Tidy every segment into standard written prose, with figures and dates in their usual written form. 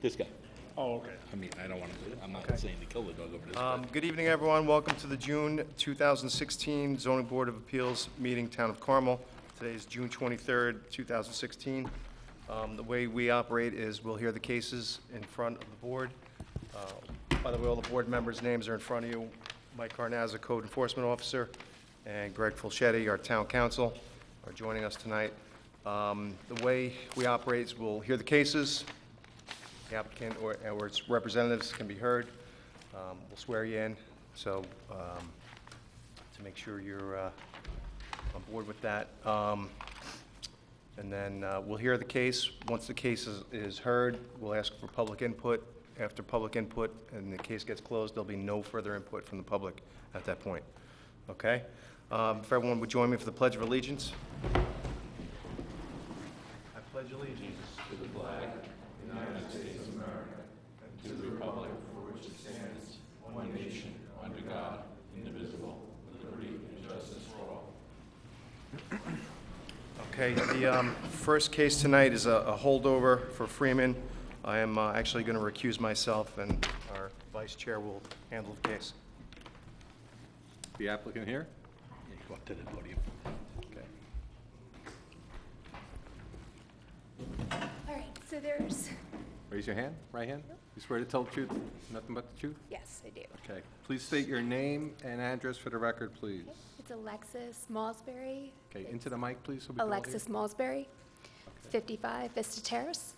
This guy. Oh, okay. I mean, I don't want to, I'm not saying to kill the dog over this guy. Good evening, everyone. Welcome to the June 2016 Zoning Board of Appeals meeting, Town of Carmel. Today is June 23rd, 2016. The way we operate is we'll hear the cases in front of the board. By the way, all the board members' names are in front of you. Mike Carnazza, Code Enforcement Officer, and Greg Fulchetti, our Town Council, are joining us tonight. The way we operate is we'll hear the cases. The applicant or its representatives can be heard. We'll swear you in, so to make sure you're on board with that. And then we'll hear the case. Once the case is heard, we'll ask for public input. After public input and the case gets closed, there'll be no further input from the public at that point. Okay? If everyone would join me for the Pledge of Allegiance. I pledge allegiance to the flag Okay, the first case tonight is a holdover for Freeman. I am actually going to recuse myself, and our vice chair will handle the case. The applicant here? Yeah, go up to the podium. Okay. All right, so there's, Raise your hand, right hand. You swear to tell the truth, nothing but the truth? yes, I do. Okay. Please state your name and address for the record, please. It's Alexis Malsbury. Okay, into the mic, please, so we can all hear. Alexis Malsbury, 55 Vista Terrace.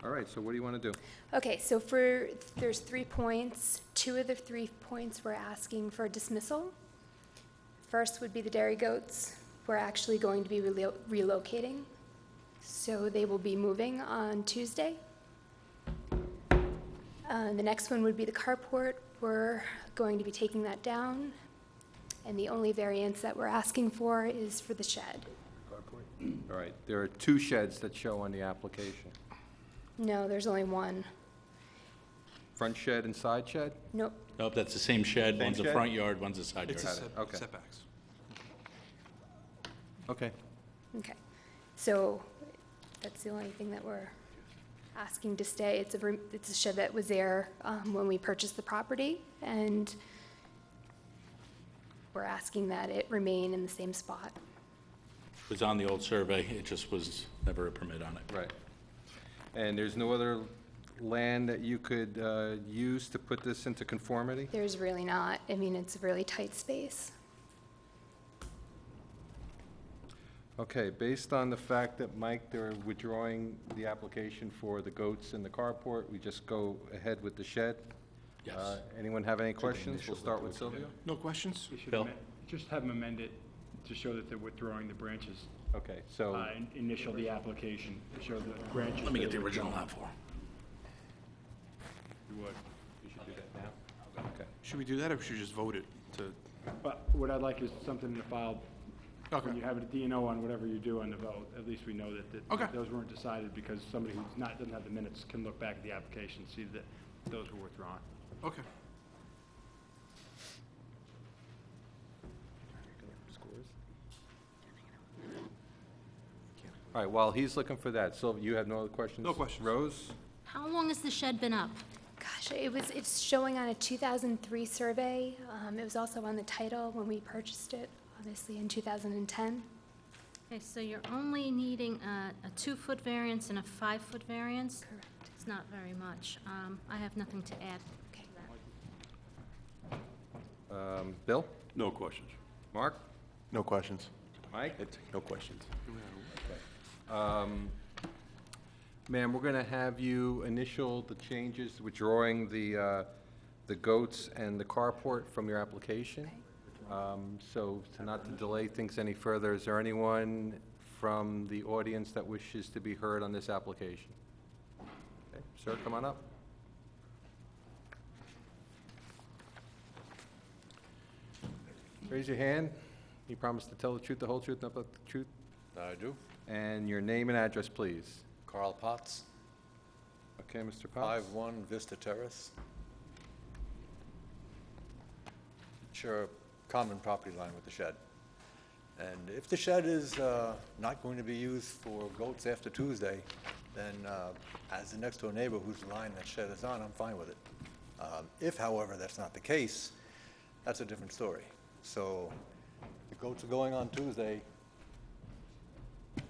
All right, so what do you want to do? Okay, so there's 3 points. 2 of the 3 points we're asking for dismissal. First would be the dairy goats. We're actually going to be relocating, so they will be moving on Tuesday. The next one would be the carport. We're going to be taking that down, and the only variance that we're asking for is for the shed. All right, there are 2 sheds that show on the application. No, there's only one. Front shed and side shed? Nope. Nope, that's the same shed. Same One's a shed? front yard, one's a side yard. Okay. Setbacks. Okay. Okay. So that's the only thing that we're asking to stay. It's a shed that was there when we purchased the property, and we're asking that it remain in the same spot. It was on the old survey, it just was never a permit on it. Right. And there's no other land that you could use to put this into conformity? There's really not. I mean, it's a really tight space. Okay, based on the fact that, Mike, they're withdrawing the application for the goats and the carport, we just go ahead with the shed? Yes. Anyone have any questions? We'll start with Sylvia. No questions? We should Bill? just have them amend it to show that they're withdrawing the branches. Okay, so, Initial the application to show the branches. Let me get that the are original withdrawn. map for him. You would. you should do that now? Okay. Should we do that, or should we just vote it to? But what I'd like is something in the file. Okay. When you have a DNO on whatever you do on the vote, at least we know that Okay. those weren't decided, because somebody who's doesn't have the minutes can look back at the application and see that those were withdrawn. Okay. All right, while he's looking for that, Sylvia, you have no other questions? No questions. Rose? How long has the shed been up? Gosh, it's showing on a 2003 survey. It was also on the title when we purchased it, obviously in 2010. Okay, so you're only needing a 2-foot variance and a 5-foot variance? Correct. It's not very much. I have nothing to add Okay. to that. Bill? No questions. Mark? No questions. Mike? No questions. Ma'am, we're going to have you initial the changes, withdrawing the goats and the carport from your application. So to not to delay things any further, is there anyone from the audience that wishes to be heard on this application? Okay, sir, come on up. Raise your hand. You promise to tell the truth, the whole truth, nothing but the truth? I do. And your name and address, please. Carl Potts, Okay, Mr. Potts? 5-1 Vista Terrace. Share a common property line with the shed. And if the shed is not going to be used for goats after Tuesday, then as the next door neighbor whose line that shed is on, I'm fine with it. If, however, that's not the case, that's a different story. So the goats are going on Tuesday.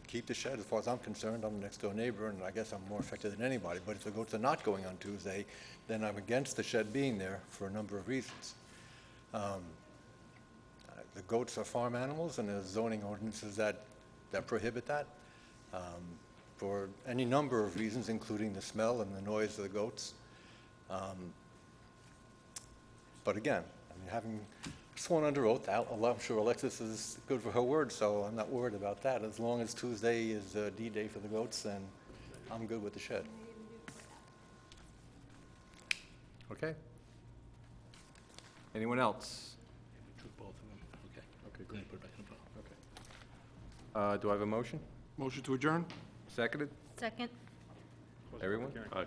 Keep the shed, as far as I'm concerned. I'm the next door neighbor, and I guess I'm more affected than anybody. But if the goats are not going on Tuesday, then I'm against the shed being there for a number of reasons. The goats are farm animals, and there's zoning ordinances that prohibit that for any number of reasons, including the smell and the noise of the goats. But again, I mean, having sworn under oath, I'm sure Alexis is good for her word, so I'm not worried about that. As long as Tuesday is D-Day for the goats, then I'm good with the shed. Okay. Anyone else? Took both of them. Okay. Okay, Then put it back in the file. Do I have a motion? Motion to adjourn? Seconded? Second? Everyone? Aye.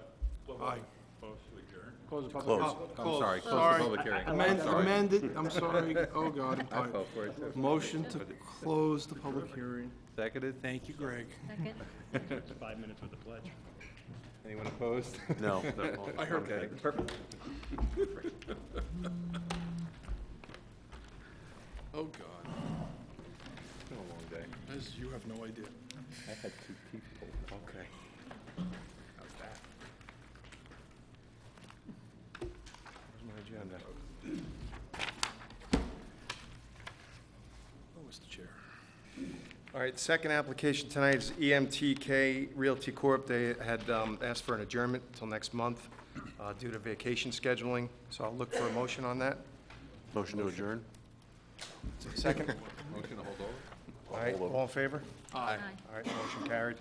Close the public hearing. I'm sorry, close the Sorry. public hearing. Amended, I'm sorry, oh God, I'm I tired. fell for it, too. Motion to close the public hearing. Seconded? Thank you, Greg. Second? It's 5 minutes with the pledge. Anyone opposed? No. I heard Okay, perfect. Oh, God. It's been a long day. As you have no idea. I had 2 people. Okay. How's that? Where's my agenda? Oh, Mr. Chair. All right, second application tonight is EMTK Realty Corp. They had asked for an adjournment until next month due to vacation scheduling, so I'll look for a motion on that. Motion to adjourn? Second? Motion to hold over? All right, all in favor? Aye. All right, motion carried.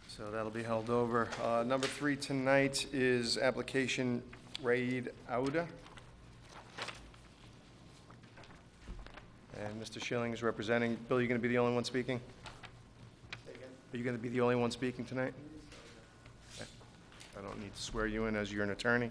So that'll be held over. Number 3 tonight is application Raid Auda. And Mr. Schilling is representing. Bill, you going to be the only one speaking? Are you going to be the only one speaking tonight? Okay. I don't need to swear you in as you're an attorney.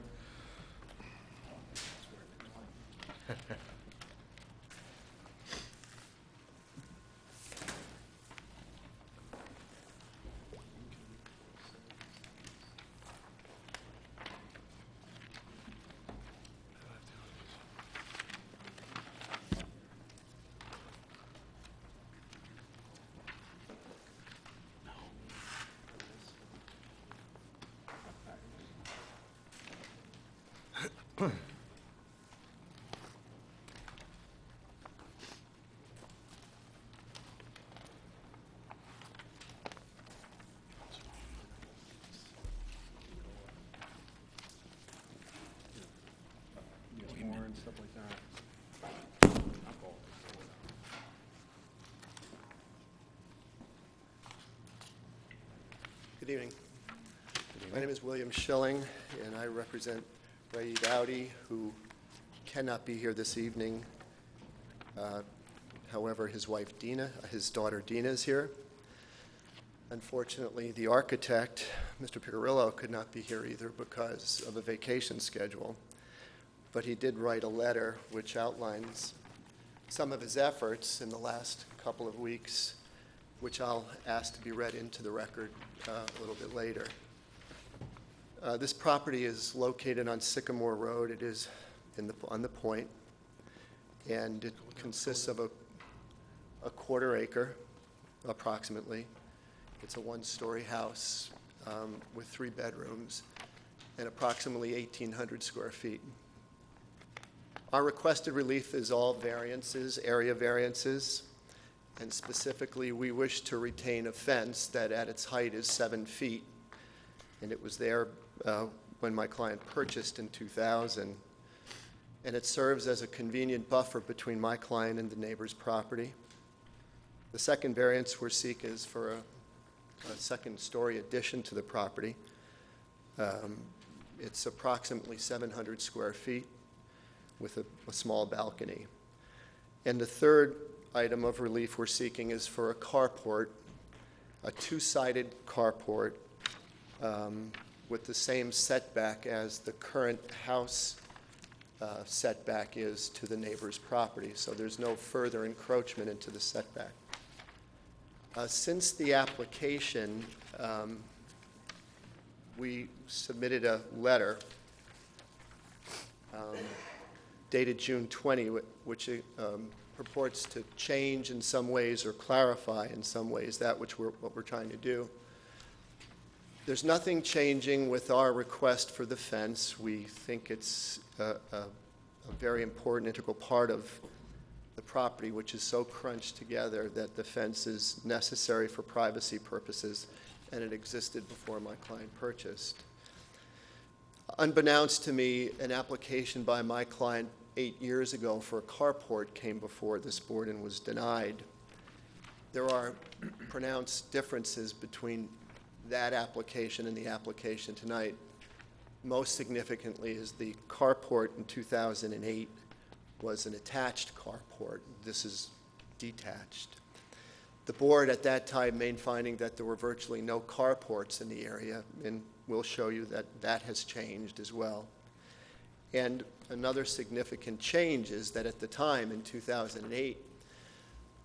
More and stuff like that. Good evening. My name is William Schilling, and I represent Ray Dowdy, who cannot be here this evening. However, his wife Dina, his daughter Dina is here. Unfortunately, the architect, Mr. Picarillo, could not be here either because of a vacation schedule. But he did write a letter which outlines some of his efforts in the last couple of weeks, which I'll ask to be read into the record a little bit later. This property is located on Sycamore Road. It is on the point, and it consists of a quarter acre, approximately. It's a one-story house with 3 bedrooms and approximately 1,800 square feet. Our requested relief is all variances, area variances, and specifically, we wish to retain a fence that at its height is 7 feet, and it was there when my client purchased in 2000, and it serves as a convenient buffer between my client and the neighbor's property. The second variance we're seeking is for a second-story addition to the property. It's approximately 700 square feet with a small balcony. And the third item of relief we're seeking is for a carport, a 2-sided carport with the same setback as the current house setback is to the neighbor's property, so there's no further encroachment into the setback. Since the application, we submitted a letter dated June 20, which purports to change in some ways or clarify in some ways that what we're trying to do. There's nothing changing with our request for the fence. We think it's a very important integral part of the property, which is so crunched together that the fence is necessary for privacy purposes, and it existed before my client purchased. Unbeknownst to me, an application by my client 8 years ago for a carport came before this board and was denied. There are pronounced differences between that application and the application tonight. Most significantly is the carport in 2008 was an attached carport. This is detached. The board at that time made finding that there were virtually no carports in the area, and we'll show you that that has changed as well. And another significant change is that at the time, in 2008,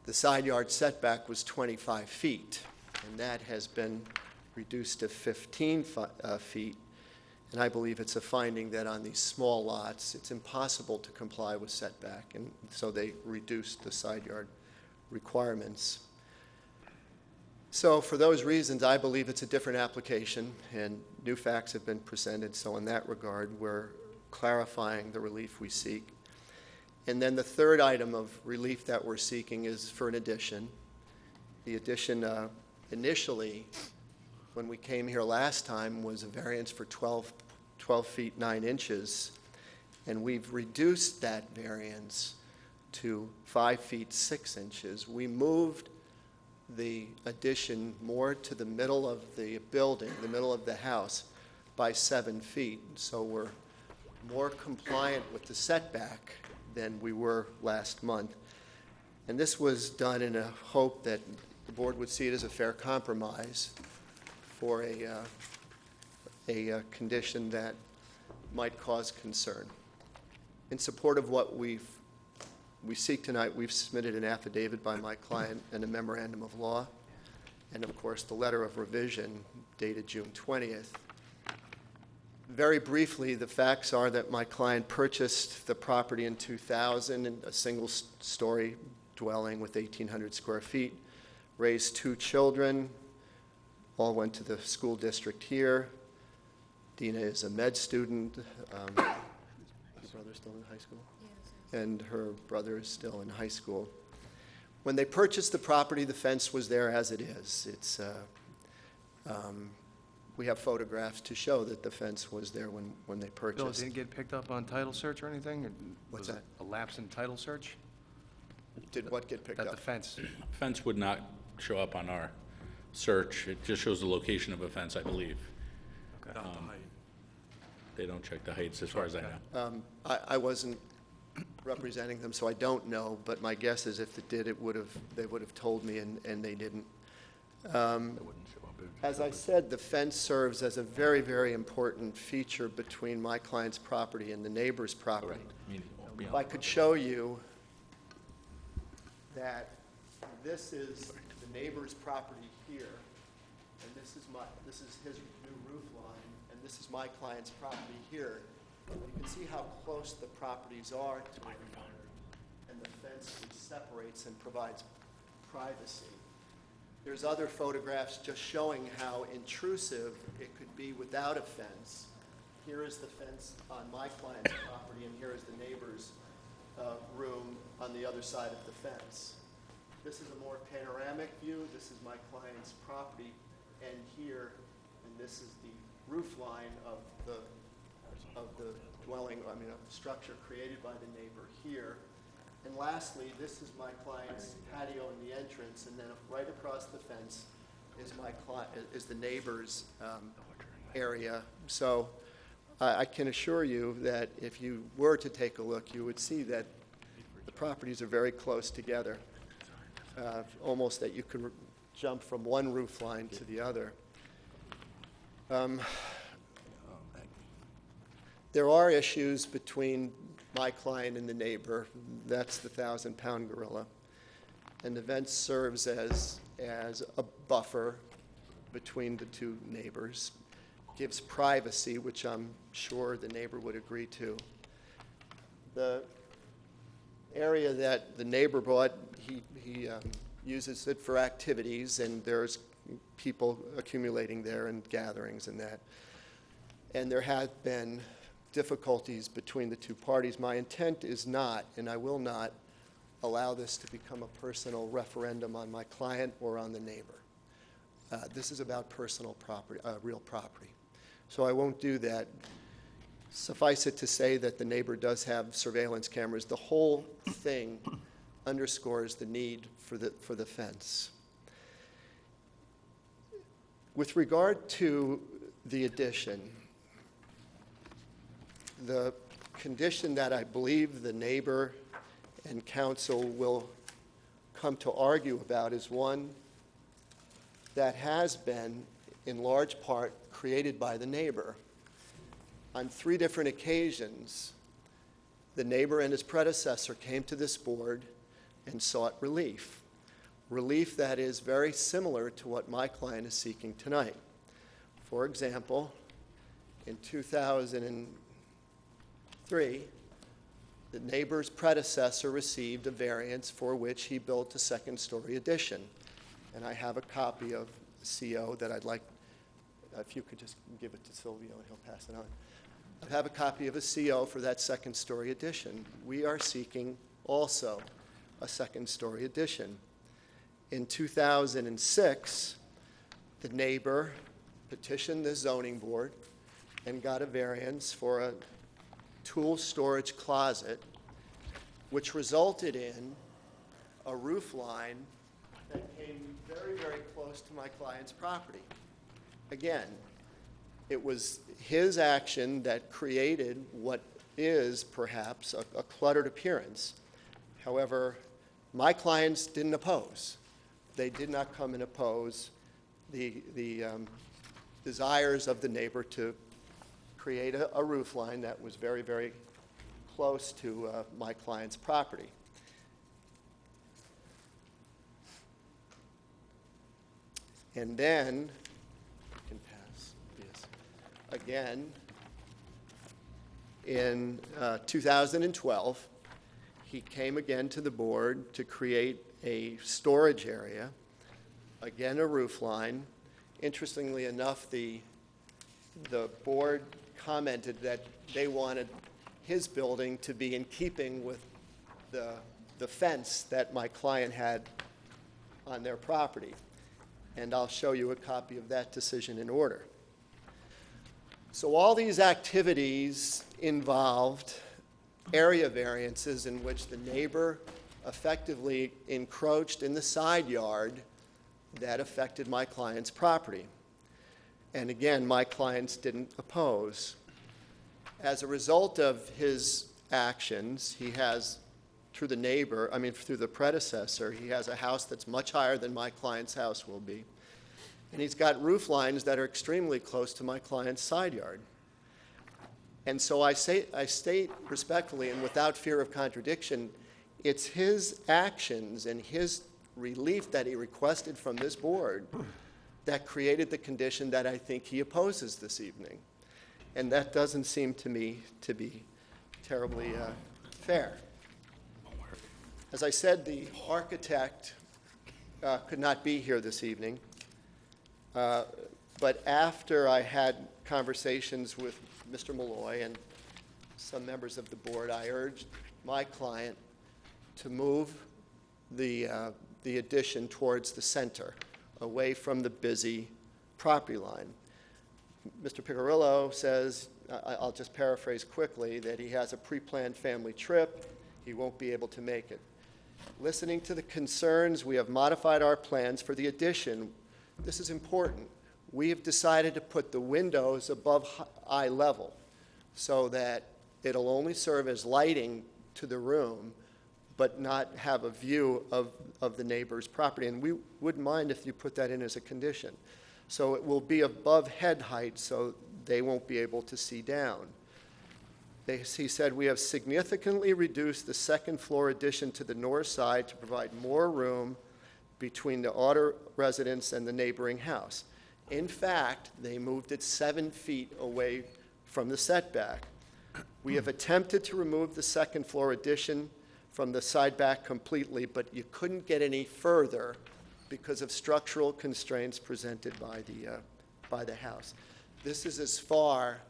the side yard setback was 25 feet, and that has been reduced to 15 feet. And I believe it's a finding that on these small lots, it's impossible to comply with setback, and so they reduced the side yard requirements. So for those reasons, I believe it's a different application, and new facts have been presented, so in that regard, we're clarifying the relief we seek. And then the third item of relief that we're seeking is for an addition. The addition initially, when we came here last time, was a variance for 12 feet 9 inches, and we've reduced that variance to 5 feet 6 inches. We moved the addition more to the middle of the building, the middle of the house, by 7 feet. So we're more compliant with the setback than we were last month. And this was done in a hope that the board would see it as a fair compromise for a condition that might cause concern. In support of what we seek tonight, we've submitted an affidavit by my client and a memorandum of law, and of course, the letter of revision dated June 20th. Very briefly, the facts are that my client purchased the property in 2000, in a single-story dwelling with 1,800 square feet, raised 2 children, all went to the school district here. Dina is a med student. Her brother still in high school? And her brother is still in high school. When they purchased the property, the fence was there as it is. It's, we have photographs to show that the fence was there when they Bill, purchased. did it get picked up on title search or anything? Or What's was it that? a lapse in title search? Did what get picked That the up? fence, Fence would not show up on our search. It just shows the location of a fence, I believe. Not the height. They don't check the heights, as far as I know. I wasn't representing them, so I don't know, but my guess is if it did, they would have told me, and they didn't. As I said, the fence serves as a very, very important feature between my client's property and the neighbor's property. If I could show you that this is the neighbor's property here, and this is his new roof line, and this is my client's property here. You can see how close the properties are to one another, and the fence which separates and provides privacy. There's other photographs just showing how intrusive it could be without a fence. Here is the fence on my client's property, and here is the neighbor's room on the other side of the fence. This is a more panoramic view. This is my client's property, and here, and this is the roof line of the dwelling, a structure created by the neighbor here. And lastly, this is my client's patio in the entrance, and then right across the fence is the neighbor's area. So I can assure you that if you were to take a look, you would see that the properties are very close together, almost that you could jump from one roof line to the other. There are issues between my client and the neighbor. That's the 1,000-pound gorilla. And the fence serves as a buffer between the two neighbors, gives privacy, which I'm sure the neighbor would agree to. The area that the neighbor bought, he uses it for activities, and there's people accumulating there and gatherings and that. And there have been difficulties between the two parties. My intent is not, and I will not, allow this to become a personal referendum on my client or on the neighbor. This is about personal property, real property. So I won't do that. Suffice it to say that the neighbor does have surveillance cameras. The whole thing underscores the need for the fence. With regard to the addition, the condition that I believe the neighbor and council will come to argue about is one that has been, in large part, created by the neighbor. On 3 different occasions, the neighbor and his predecessor came to this board and sought relief. Relief that is very similar to what my client is seeking tonight. For example, in 2003, the neighbor's predecessor received a variance for which he built a second-story addition. And I have a copy of the CO that I'd like, if you could just give it to Silvio and he'll pass it on. I have a copy of a CO for that second-story addition. We are seeking also a second-story addition. In 2006, the neighbor petitioned the zoning board and got a variance for a tool storage closet, which resulted in a roof line that came very, very close to my client's property. Again, it was his action that created what is perhaps a cluttered appearance. However, my clients didn't oppose. They did not come and oppose the desires of the neighbor to create a roof line that was very, very close to my client's property. And then, you can pass, yes. Again, in 2012, he came again to the board to create a storage area, again a roof line. Interestingly enough, the board commented that they wanted his building to be in keeping with the fence that my client had on their property. And I'll show you a copy of that decision in order. So all these activities involved area variances in which the neighbor effectively encroached in the side yard that affected my client's property. And again, my clients didn't oppose. As a result of his actions, he has, through the predecessor, he has a house that's much higher than my client's house will be. And he's got roof lines that are extremely close to my client's side yard. And so I state respectfully and without fear of contradiction, it's his actions and his relief that he requested from this board that created the condition that I think he opposes this evening. And that doesn't seem to me to be terribly fair. As I said, the architect could not be here this evening, but after I had conversations with Mr. Malloy and some members of the board, I urged my client to move the addition towards the center, away from the busy property line. Mr. Picarillo says, I'll just paraphrase quickly, that he has a pre-planned family trip. He won't be able to make it. Listening to the concerns, we have modified our plans for the addition. This is important. We have decided to put the windows above eye level so that it'll only serve as lighting to the room, but not have a view of the neighbor's property. And we wouldn't mind if you put that in as a condition. So it will be above head height, so they won't be able to see down. He said, "We have significantly reduced the second-floor addition to the north side to provide more room between the Otter residence and the neighboring house. In fact, they moved it 7 feet away from the setback. We have attempted to remove the second-floor addition from the side back completely, but you couldn't get any further because of structural constraints presented by the house." This is as far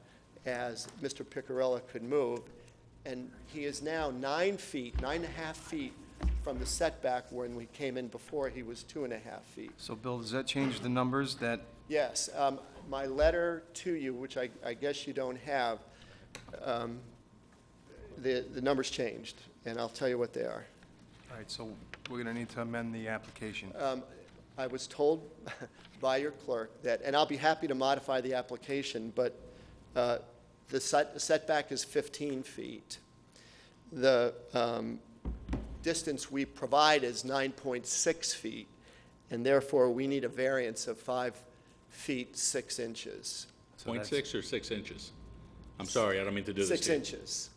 as Mr. Picarella could move, and he is now 9 feet, 9.5 feet from the setback. When we came in before, he was 2.5 feet. So, Bill, does that change the numbers that, Yes, my letter to you, which I guess you don't have, the numbers changed, and I'll tell you what they are. all right, so we're going to need to amend the application. I was told by your clerk that, and I'll be happy to modify the application, but the setback is 15 feet. The distance we provide is 9.6 feet, and therefore we need a variance of 5 feet, 6 inches. 0.6 or 6 inches? I'm sorry, I don't mean to do this 6 to you. inches.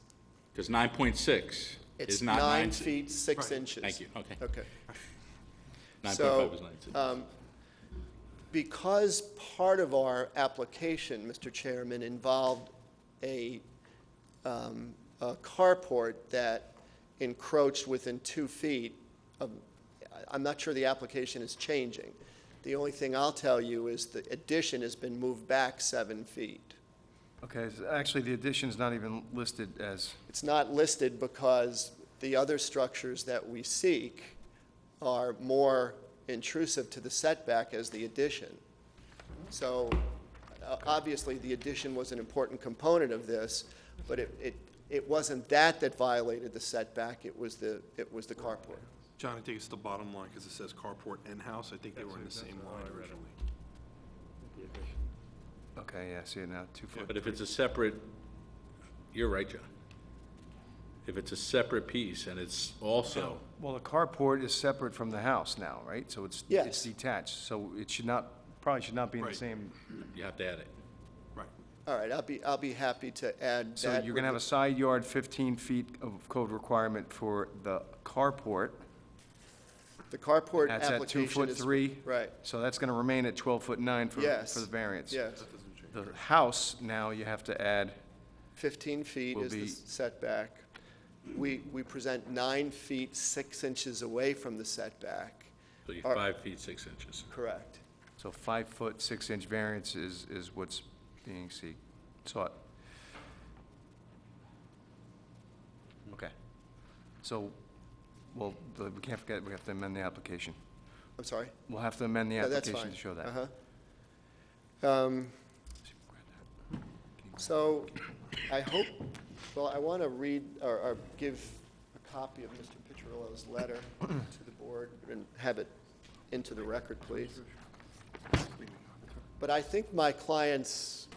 Because 9.6 It's is not 9 feet, 6 inches. Thank you, okay. Okay. 9.5 is 9. Because part of our application, Mr. Chairman, involved a carport that encroached within 2 feet of, I'm not sure the application is changing. The only thing I'll tell you is the addition has been moved back 7 feet. Okay, so actually, the addition's not even listed as, It's not listed because the other structures that we seek are more intrusive to the setback as the addition. So, obviously, the addition was an important component of this, but it wasn't that violated the setback, it was the carport. John, I think it's the bottom line, because it says carport and house. I think they were in the same line originally. okay, yeah, see it now, 2 foot. But if it's a separate, you're right, John. If it's a separate piece and it's also, Well, the carport is separate from the house now, right? So it's Yes. detached, so it should not, probably should not be in the Right. same. you have to add it. Right. All right, I'll be happy to add that. So you're going to have a side yard 15 feet of code requirement for the carport. The carport That's at application 2 foot is. 3. Right, So that's going to remain at 12 foot 9 for yes. the variance. Yes, The house, now you have to add, 15 feet Will is the be- setback. We present 9 feet, 6 inches away from the setback. So you're Or- 5 feet, 6 inches. Correct. so 5 foot 6 inch variance is what's being sought. Okay. So, well, we can't forget, we have to amend the application. I'm sorry? We'll have to amend the No, that's application fine. to show that. Uh-huh. So I hope, well, I want to read or give a copy of Mr. Piccirillo's letter to the board and have it into the record, please. But I think my client's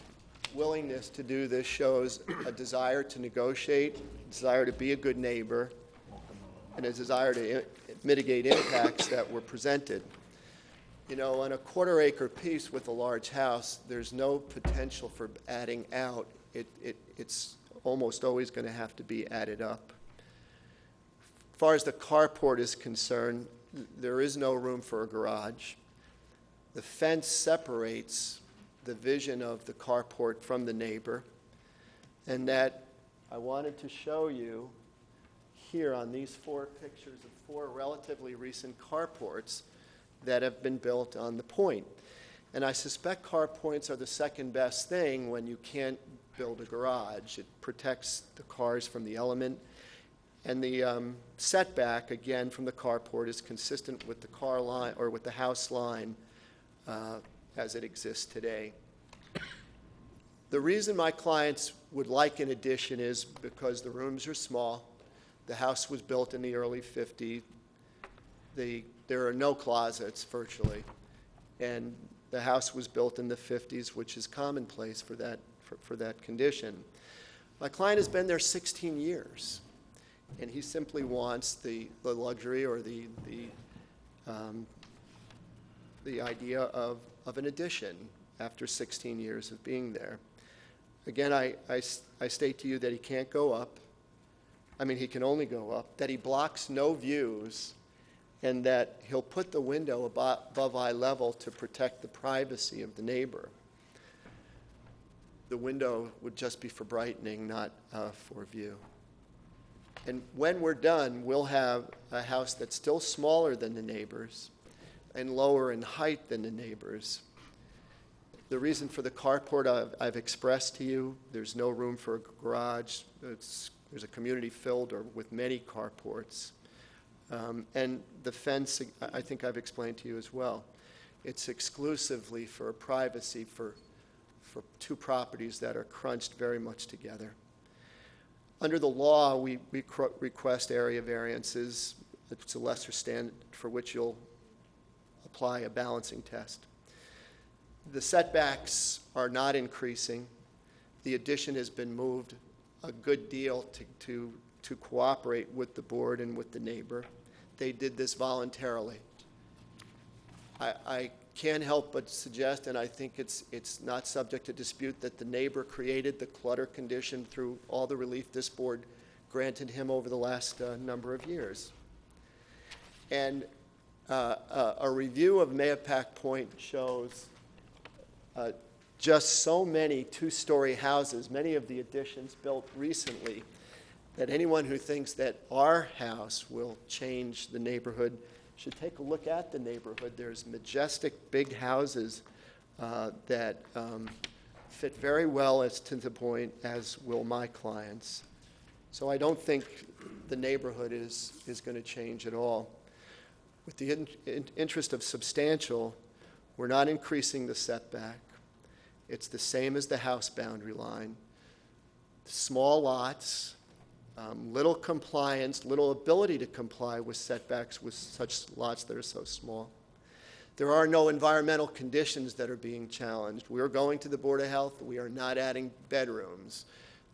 willingness to do this shows a desire to negotiate, desire to be a good neighbor, and a desire to mitigate impacts that were presented. You know, on a quarter-acre piece with a large house, there's no potential for adding out. It's almost always going to have to be added up. As far as the carport is concerned, there is no room for a garage. The fence separates the vision of the carport from the neighbor, and that I wanted to show you here on these 4 pictures of 4 relatively recent carports that have been built on the point. And I suspect carports are the second best thing when you can't build a garage. It protects the cars from the element. And the setback, again, from the carport is consistent with the car line, or with the house line as it exists today. The reason my clients would like an addition is because the rooms are small. The house was built in the early 50s. There are no closets virtually, and the house was built in the 50s, which is commonplace for that condition. My client has been there 16 years, and he simply wants the luxury or the idea of an addition after 16 years of being there. Again, I state to you that he can't go up. I mean, he can only go up, that he blocks no views, and that he'll put the window above eye level to protect the privacy of the neighbor. The window would just be for brightening, not for view. And when we're done, we'll have a house that's still smaller than the neighbors and lower in height than the neighbors. The reason for the carport I've expressed to you. There's no room for a garage. There's a community filled with many carports. And the fence, I think I've explained to you as well. It's exclusively for privacy for two properties that are crunched very much together. Under the law, we request area variances. It's a lesser standard for which you'll apply a balancing test. The setbacks are not increasing. The addition has been moved a good deal to cooperate with the board and with the neighbor. They did this voluntarily. I can't help but suggest, and I think it's not subject to dispute, that the neighbor created the clutter condition through all the relief this board granted him over the last number of years. And a review of Mahopac Point shows just so many two-story houses, many of the additions built recently, that anyone who thinks that our house will change the neighborhood should take a look at the neighborhood. There's majestic, big houses that fit very well as to the point, as will my clients. So I don't think the neighborhood is going to change at all. With the interest of substantial, we're not increasing the setback. It's the same as the house boundary line. Small lots, little compliance, little ability to comply with setbacks with such lots that are so small. There are no environmental conditions that are being challenged. We are going to the Board of Health. We are not adding bedrooms.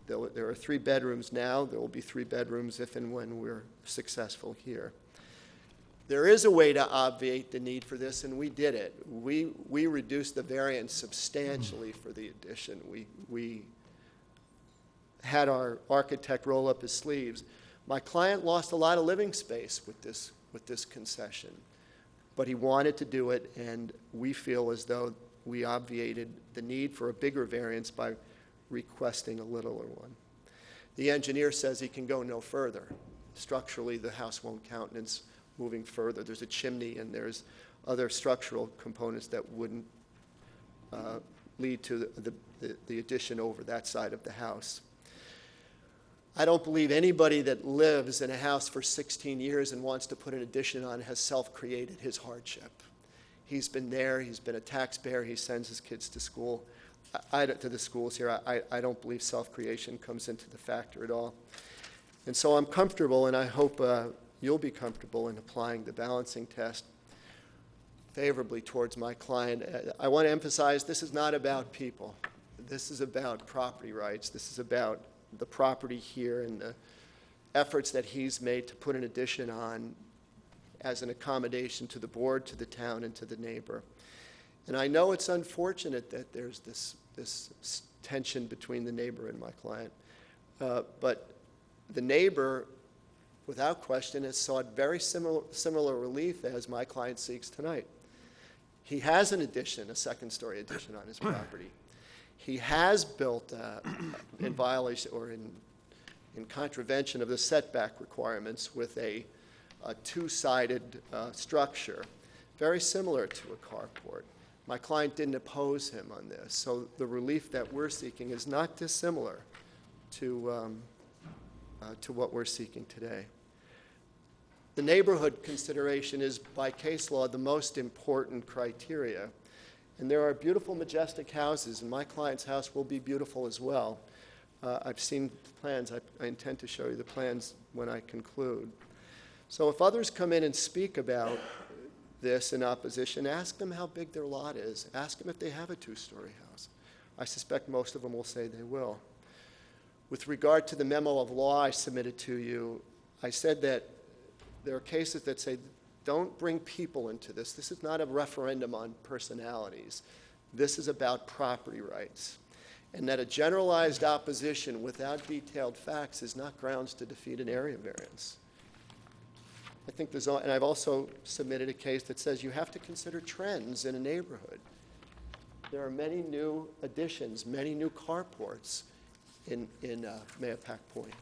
There are 3 bedrooms now. There will be 3 bedrooms if and when we're successful here. There is a way to obviate the need for this, and we did it. We reduced the variance substantially for the addition. We had our architect roll up his sleeves. My client lost a lot of living space with this concession, but he wanted to do it, and we feel as though we obviated the need for a bigger variance by requesting a littler one. The engineer says he can go no further. Structurally, the house won't countenance moving further. There's a chimney and there's other structural components that wouldn't lead to the addition over that side of the house. I don't believe anybody that lives in a house for 16 years and wants to put an addition on has self-created his hardship. He's been there, he's been a taxpayer, he sends his kids to school, to the schools here. I don't believe self-creation comes into the factor at all. And so I'm comfortable, and I hope you'll be comfortable in applying the balancing test favorably towards my client. I want to emphasize this is not about people. This is about property rights. This is about the property here and the efforts that he's made to put an addition on as an accommodation to the board, to the town, and to the neighbor. And I know it's unfortunate that there's this tension between the neighbor and my client, but the neighbor, without question, has sought very similar relief as my client seeks tonight. He has an addition, a second-story addition on his property. He has built in violation or in contravention of the setback requirements with a two-sided structure, very similar to a carport. My client didn't oppose him on this, so the relief that we're seeking is not dissimilar to what we're seeking today. The neighborhood consideration is, by case law, the most important criteria. And there are beautiful, majestic houses, and my client's house will be beautiful as well. I've seen plans. I intend to show you the plans when I conclude. So if others come in and speak about this in opposition, ask them how big their lot is. Ask them if they have a 2-story house. I suspect most of them will say they will. With regard to the memo of law I submitted to you, I said that there are cases that say, don't bring people into this. This is not a referendum on personalities. This is about property rights. and that a generalized opposition without detailed facts is not grounds to defeat an area variance. I think and I've also submitted a case that says you have to consider trends in a neighborhood. There are many new additions, many new carports in Mahopac Point,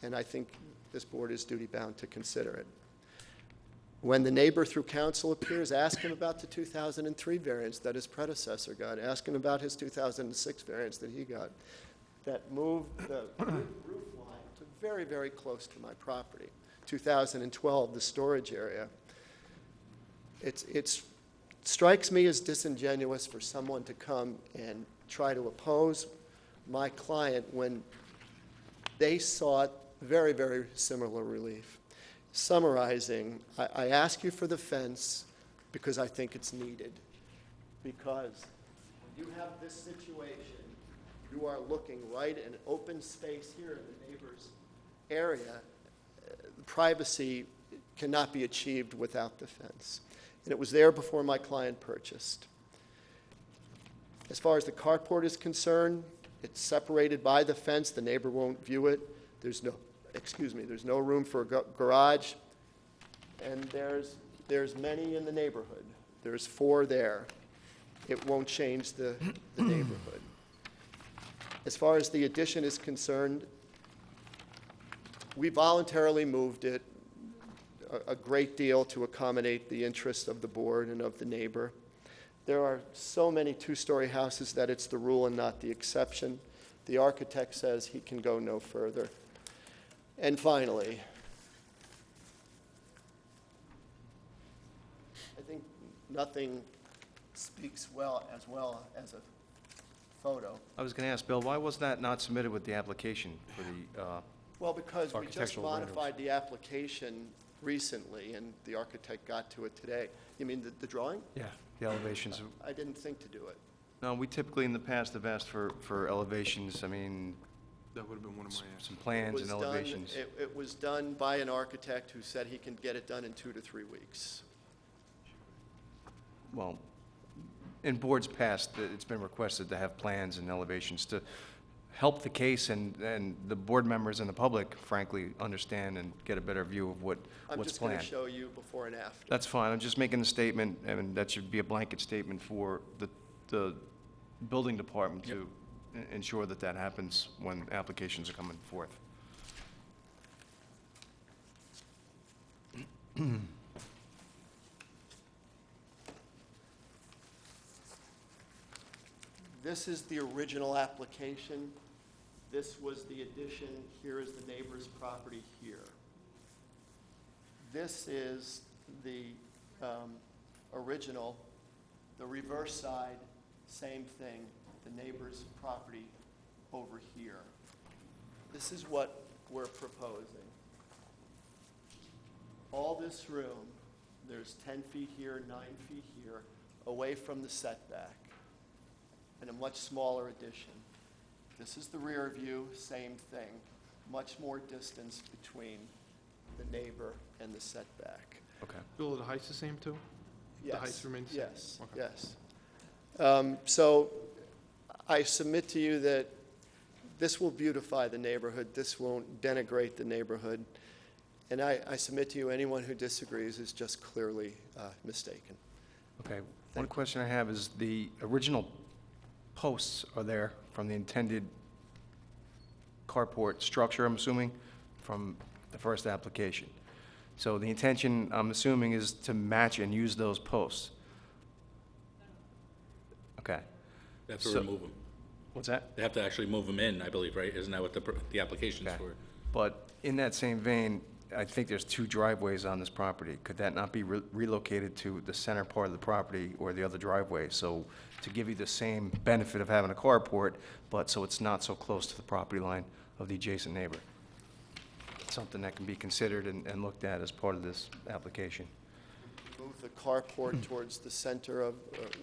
and I think this board is duty-bound to consider it. When the neighbor through council appears, ask him about the 2003 variance that his predecessor got. Ask him about his 2006 variance that he got, that moved the roof line to very, very close to my property. 2012, the storage area. It strikes me as disingenuous for someone to come and try to oppose my client when they sought very, very similar relief. Summarizing, I ask you for the fence because I think it's needed. Because when you have this situation, you are looking right in open space here in the neighbor's area. Privacy cannot be achieved without the fence. And it was there before my client purchased. As far as the carport is concerned, it's separated by the fence. The neighbor won't view it. There's no room for a garage. And there's many in the neighborhood. There's 4 there. It won't change the neighborhood. As far as the addition is concerned, we voluntarily moved it a great deal to accommodate the interests of the board and of the neighbor. There are so many 2-story houses that it's the rule and not the exception. The architect says he can go no further. And finally, I think nothing speaks as well as a photo. I was going to ask, Bill, why was that not submitted with the application for the, Well, because we just Architectural renders. modified the application recently, and the architect got to it today. You mean the drawing? yeah, the elevations? I didn't think to do it. No, we typically in the past have asked for elevations, I mean, That would have been one of my asks. some It plans was and done- elevations. It was done by an architect who said he can get it done in 2 to 3 weeks. Well, in boards past, it's been requested to have plans and elevations to help the case and the board members and the public, frankly, understand and get a better view of what's I'm just going planned. to show you before and after. That's fine, I'm just making a statement, and that should be a blanket statement for the building department to ensure that that happens when applications are coming forth. This is the original application. This was the addition. Here is the neighbor's property here. This is the original. The reverse side, same thing, the neighbor's property over here. This is what we're proposing. All this room, there's 10 feet here, 9 feet here, away from the setback, and a much smaller addition. This is the rear view, same thing, much more distance between the neighbor and the setback. Okay. Bill, are the heights the same too? The heights Yes, remain the same? yes, Okay. yes. So I submit to you that this will beautify the neighborhood, this won't denigrate the neighborhood, and I submit to you, anyone who disagrees is just clearly mistaken. Okay, one question I have is the original posts are there from the intended carport structure, I'm assuming, from the first application. So the intention, I'm assuming, is to match and use those posts. Okay. They have to So- remove them. What's that? They have to actually move them in, I believe, right? Isn't that what the application's Okay. for? But in that same vein, I think there's 2 driveways on this property. Could that not be relocated to the center part of the property or the other driveway? So to give you the same benefit of having a carport, but so it's not so close to the property line of the adjacent neighbor. Something that can be considered and looked at as part of this application. Move the carport towards the center of,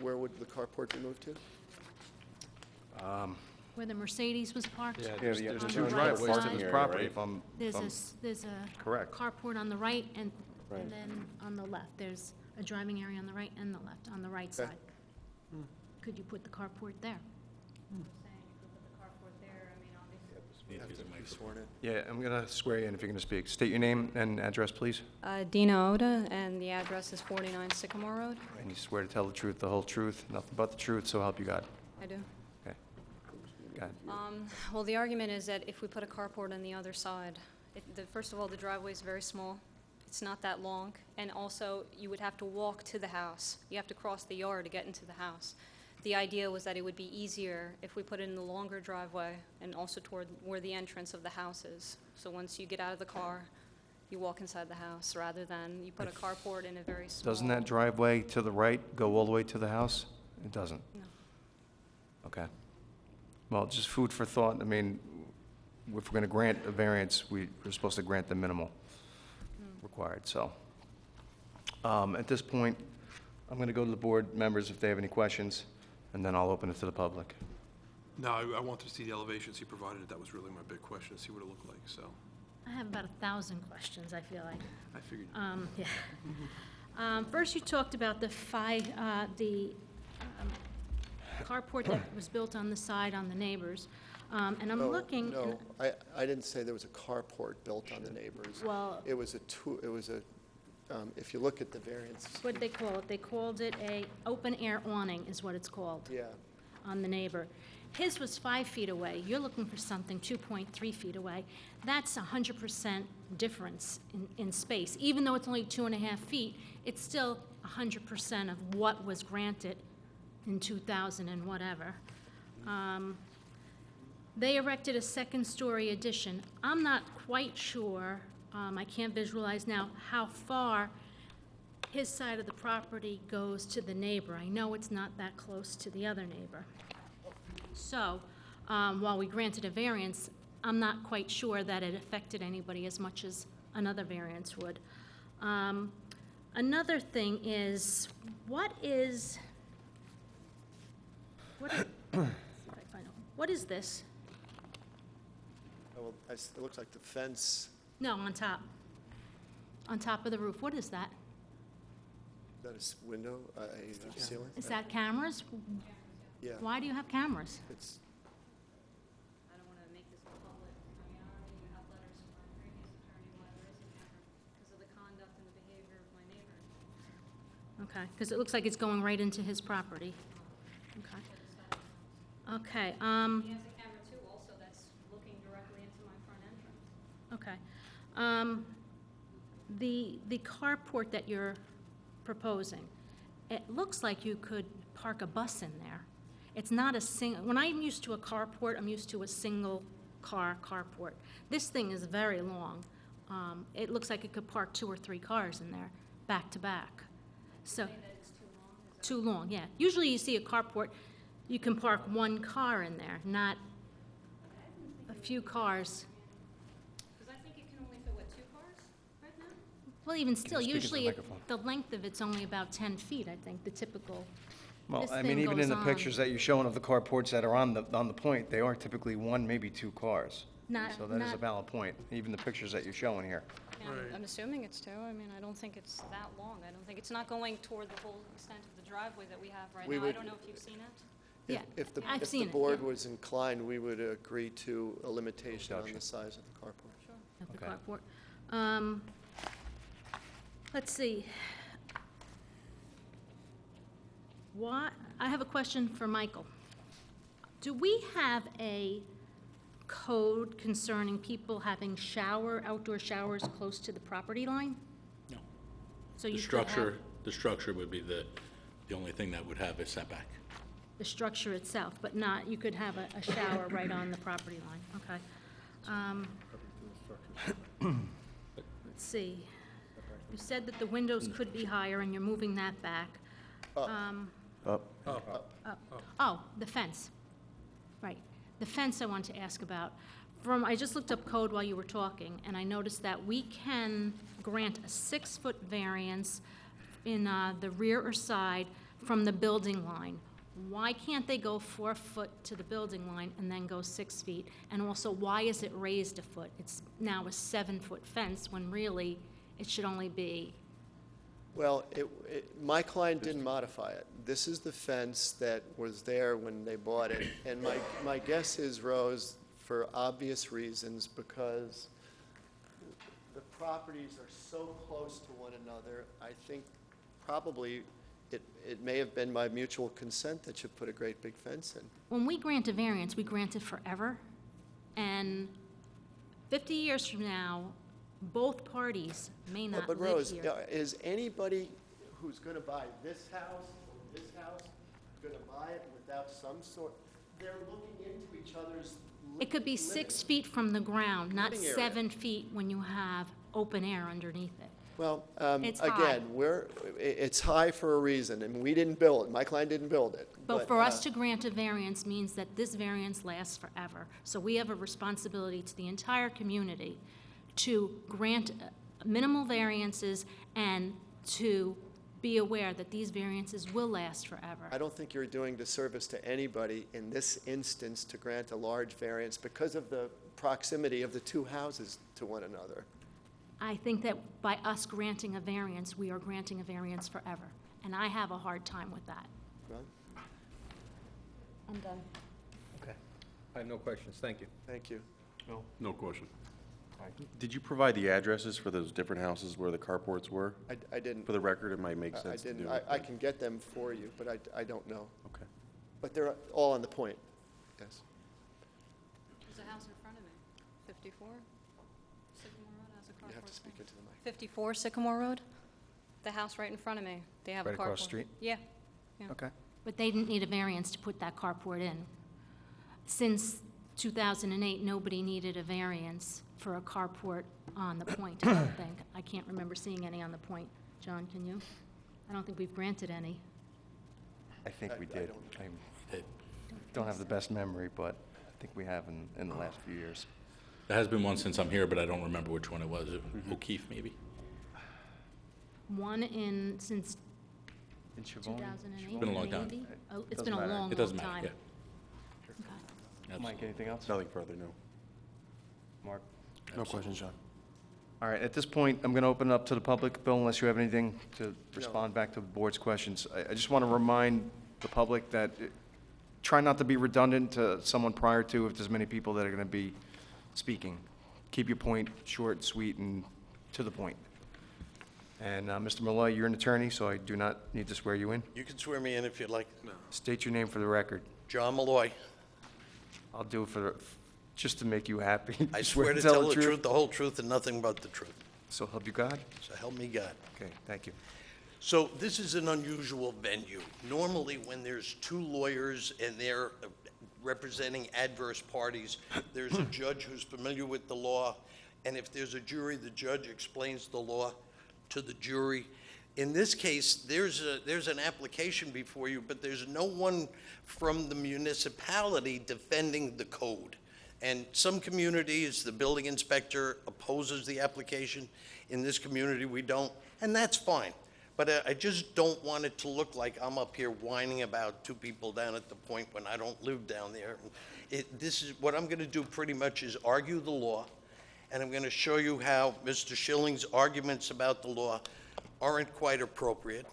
where would the carport be moved to? Where the Mercedes was parked? there's On two the driveways right to side. this Property, if I'm, There's there's a Correct. carport on the right and Right. then on the left. There's a driving area on the right and the left, on the right Okay. side. Could you put the carport there? Need to use a Be microphone. sworn in. Yeah, I'm going to swear you in if you're going to speak. State your name and address, please. Dina Oda, and the address is 49 Sycamore Road. And you swear to tell the truth, the whole truth, nothing but the truth, so help you God. I do. Okay. Go ahead. Well, the argument is that if we put a carport on the other side, first of all, the driveway is very small. It's not that long, and also, you would have to walk to the house. You have to cross the yard to get into the house. The idea was that it would be easier if we put it in the longer driveway and also toward where the entrance of the house is. So once you get out of the car, you walk inside the house, rather than you put a carport in a very small... Doesn't that driveway to the right go all the way to the house? It doesn't? No. Okay. Well, just food for thought. I mean, if we're going to grant a variance, we're supposed to grant the minimal required, so. At this point, I'm going to go to the board members if they have any questions, and then I'll open it to the public. No, I wanted to see the elevations he provided. That was really my big question, to see what it looked like, so I have about 1,000 questions, I feel like. I figured. Yeah. First, you talked about the carport that was built on the side on the neighbors. And I'm looking... No, I didn't say there was a carport built on the neighbors. Well- It was if you look at the variance, What did they call it? They called it a open-air awning, is what it's called, yeah. on the neighbor. His was 5 feet away. You're looking for something 2.3 feet away. That's 100% difference in space. Even though it's only 2.5 feet, it's still 100% of what was granted in 2000 and whatever. They erected a second-story addition. I'm not quite sure, I can't visualize now, how far his side of the property goes to the neighbor. I know it's not that close to the other neighbor. So, while we granted a variance, I'm not quite sure that it affected anybody as much as another variance would. Another thing is, what is this? Oh, well, it looks like the fence, No, on top. On top of the roof. What is that? is that a window, a ceiling? Is that cameras? Yeah, Why do you have cameras? it's, I don't want to make this public. I mean, I already have letters from my previous attorney why there is a camera, because of the conduct and the behavior of my neighbor. Okay, because it looks like it's going right into his property. Okay. Okay, He has a camera too, also, that's looking directly into my front entrance. okay. The carport that you're proposing, it looks like you could park a bus in there. It's not when I'm used to a carport, I'm used to a single-car carport. This thing is very long. It looks like it could park 2 or 3 cars in there, back to back. So, too long, yeah. Usually you see a carport, you can park 1 car in there, not a few cars. Because I think it can only fit, 2 cars right now? Well, even still, speak into the usually microphone? the length of it's only about 10 feet, I think, the typical. Well, This I mean, thing even in goes the on. pictures that you're showing of the carports that are on the point, they are typically 1, maybe 2 cars. Not- So that is a not- valid point, even the pictures that you're showing here. Yeah, I'm assuming it's 2. I mean, I don't think it's that long. I don't think, it's not going toward the whole extent of the driveway that we have right We now. I would- don't know if you've seen it. Yeah, if the I've seen it, board yeah. was inclined, we would agree to a limitation on the Reduction. size of the carport. Of the Okay. carport. Let's see. I have a question for Michael. Do we have a code concerning people having outdoor showers close to the property line? No. So The you could have the structure would be the only thing that would have a setback. the structure itself, but not, you could have a shower right on the property line, okay. Let's see. You said that the windows could be higher, and you're moving that back. Up. Oh, the fence. Right. The fence I want to ask about. I just looked up code while you were talking, and I noticed that we can grant a 6-foot variance in the rear or side from the building line. Why can't they go 4 foot to the building line and then go 6 feet? And also, why is it raised a foot? It's now a 7-foot fence, when really it should only be... Well, my client didn't modify it. This is the fence that was there when they bought it. And my guess is, Rose, for obvious reasons, because the properties are so close to one another. I think probably it may have been by mutual consent that you put a great big fence in. When we grant a variance, we grant it forever, and 50 years from now, both parties may not But live Rose, here. is anybody who's gonna buy this house or this house gonna buy it without some sort, they're looking into each other's It could be 6 feet from the ground, not Living area. 7 feet when you have open air underneath it. Well, It's high. again, it's high for a reason, and we didn't build it, my client didn't build it. But for us to grant a variance means that this variance lasts forever. So we have a responsibility to the entire community to grant minimal variances and to be aware that these variances will last forever. I don't think you're doing disservice to anybody in this instance to grant a large variance because of the proximity of the two houses to one another. I think that by us granting a variance, we are granting a variance forever. And I have a hard time with that. Ron? I'm done. Okay, I have no questions, thank you. Thank you. No question. Did you provide the addresses for those different houses where the carports were? I didn't. For the record, it might make I sense to didn't, do. I can get them for you, but I don't know. Okay. But they're all on the point, yes. There's a house in front of me, 54 Sycamore Road has a carport. You have to speak there. into the mic. 54 Sycamore Road, the house right in front of me, they have a carport. Right across the street? Yeah. okay. But they didn't need a variance to put that carport in. Since 2008, nobody needed a variance for a carport on the point, I don't think. I can't remember seeing any on the point. John, can you? I don't think we've granted any. I think we I did. I don't have the best memory, but I think we have in the last few years. There has been one since I'm here, but I don't remember which one it was. O'Keefe, maybe? One since In Chivoni? 2008, Been a long time. maybe? Oh, it's Doesn't been a matter. long, long time. It doesn't matter, yeah. Okay. Mike, anything else? Nothing further, no. Mark? No questions, John. All right, at this point, I'm going to open it up to the public. Bill, unless you have anything to respond back to the board's questions. I just want to remind the public that try not to be redundant to someone prior to if there's many people that are going to be speaking. Keep your point short, and sweet, and to the point. And Mr. Malloy, you're an attorney, so I do not need to swear you in. You can swear me in if you'd like. State your name for the record. John Malloy. I'll do it just to make you happy. I swear to tell the truth, the whole truth, and nothing but the truth. So help you God? So help me God. Okay, thank you. So this is an unusual venue. Normally, when there's two lawyers and they're representing adverse parties, there's a judge who's familiar with the law, and if there's a jury, the judge explains the law to the jury. In this case, there's an application before you, but there's no one from the municipality defending the code. And some communities, the building inspector opposes the application. In this community, we don't, and that's fine. But I just don't want it to look like I'm up here whining about two people down at the point when I don't live down there. This is, what I'm going to do pretty much is argue the law, and I'm going to show you how Mr. Schilling's arguments about the law aren't quite appropriate.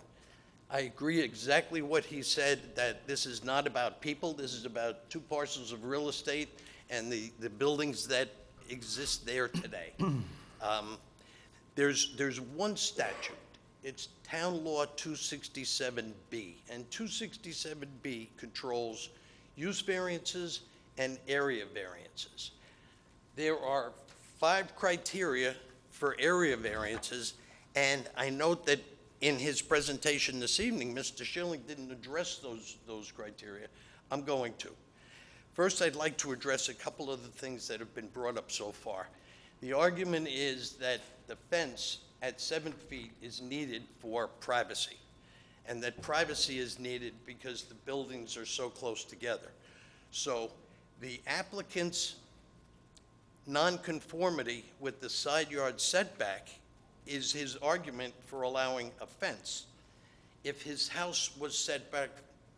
I agree exactly what he said, that this is not about people, this is about two parcels of real estate and the buildings that exist there today. There's one statute. It's Town Law 267B, and 267B controls use variances and area variances. There are 5 criteria for area variances, and I note that in his presentation this evening, Mr. Schilling didn't address those criteria. I'm going to. First, I'd like to address a couple of the things that have been brought up so far. The argument is that the fence at 7 feet is needed for privacy, and that privacy is needed because the buildings are so close together. So the applicant's nonconformity with the side yard setback is his argument for allowing a fence. If his house was set back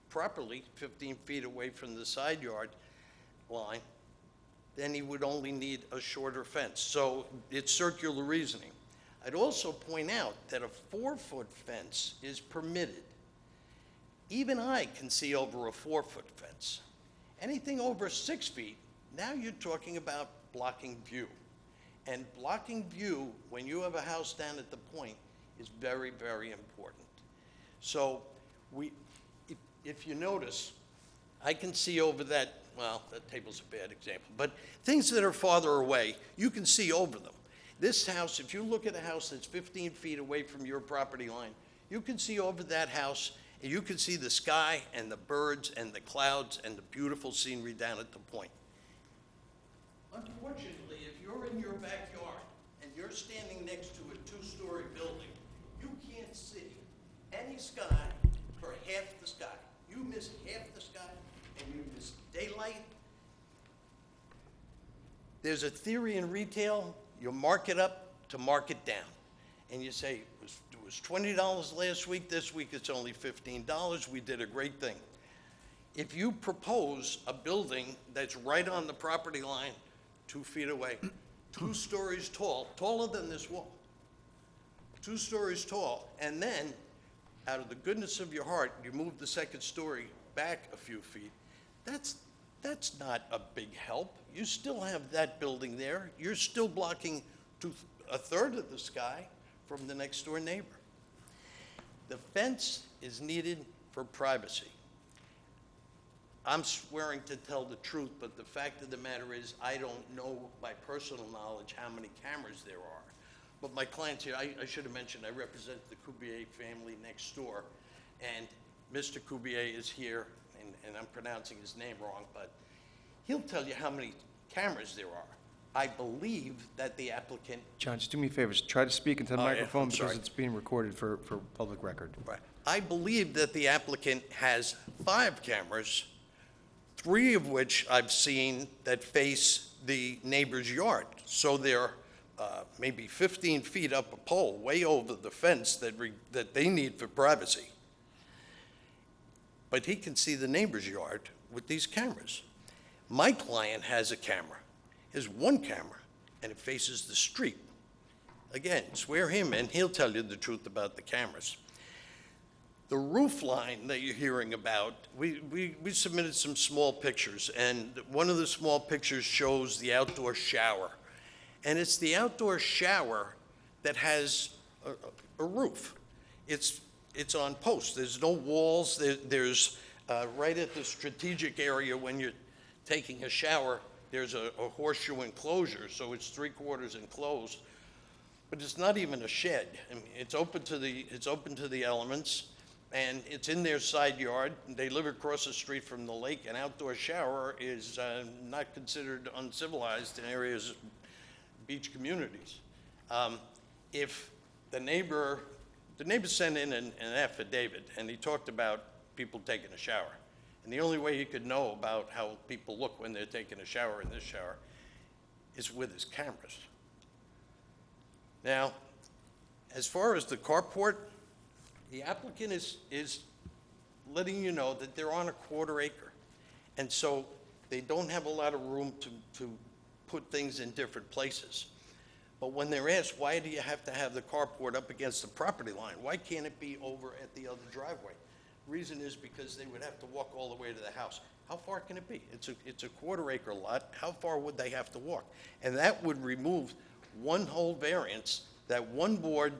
properly, 15 feet away from the side yard line, then he would only need a shorter fence. So it's circular reasoning. I'd also point out that a 4-foot fence is permitted. Even I can see over a 4-foot fence. Anything over 6 feet Now you're talking about blocking view. And blocking view, when you have a house down at the point, is very, very important. So if you notice, I can see over that, well, that table's a bad example, but things that are farther away, you can see over them. This house, if you look at a house that's 15 feet away from your property line, you can see over that house, and you can see the sky and the birds and the clouds and the beautiful scenery down at the point. Unfortunately, if you're in your backyard and you're standing next to a two-story building, you can't see any sky for half the sky. You miss half the sky and you miss daylight. There's a theory in retail, you mark it up to mark it down. And you say, it was $20 last week, this week it's only $15, we did a great thing. If you propose a building that's right on the property line, 2 feet away, 2 stories tall, taller than this wall, 2 stories tall, and then, out of the goodness of your heart, you move the second story back a few feet, that's not a big help. You still have that building there. You're still blocking a third of the sky from the next door neighbor. The fence is needed for privacy. I'm swearing to tell the truth, but the fact of the matter is I don't know by personal knowledge how many cameras there are. But my clients here, I should have mentioned, I represent the Cubier family next door, and Mr. Cubier is here, and I'm pronouncing his name wrong, but he'll tell you how many cameras there are. I believe that the applicant, John, just do me a favor, try to speak into the Oh, yeah, microphone I'm because sorry. it's being recorded for public record. right, I believe that the applicant has 5 cameras, 3 of which I've seen that face the neighbor's yard. So they're maybe 15 feet up a pole, way over the fence that they need for privacy. But he can see the neighbor's yard with these cameras. My client has a camera, has 1 camera, and it faces the street. Again, swear him and he'll tell you the truth about the cameras. The roof line that you're hearing about, we submitted some small pictures, and one of the small pictures shows the outdoor shower. And it's the outdoor shower that has a roof. It's on posts. There's no walls. There's right at the strategic area when you're taking a shower, there's a horseshoe enclosure, so it's 3/4 enclosed. But it's not even a shed. I mean, it's open to the elements, and it's in their side yard. They live across the street from the lake. An outdoor shower is not considered uncivilized in areas, beach communities. If the neighbor sent in an affidavit, and he talked about people taking a shower. And the only way he could know about how people look when they're taking a shower in this shower is with his cameras. Now, as far as the carport, the applicant is letting you know that they're on a 1/4 acre. And so they don't have a lot of room to put things in different places. But when they're asked, why do you have to have the carport up against the property line? Why can't it be over at the other driveway? Reason is because they would have to walk all the way to the house. How far can it be? It's a 1/4 acre lot. How far would they have to walk? And that would remove one whole variance that one board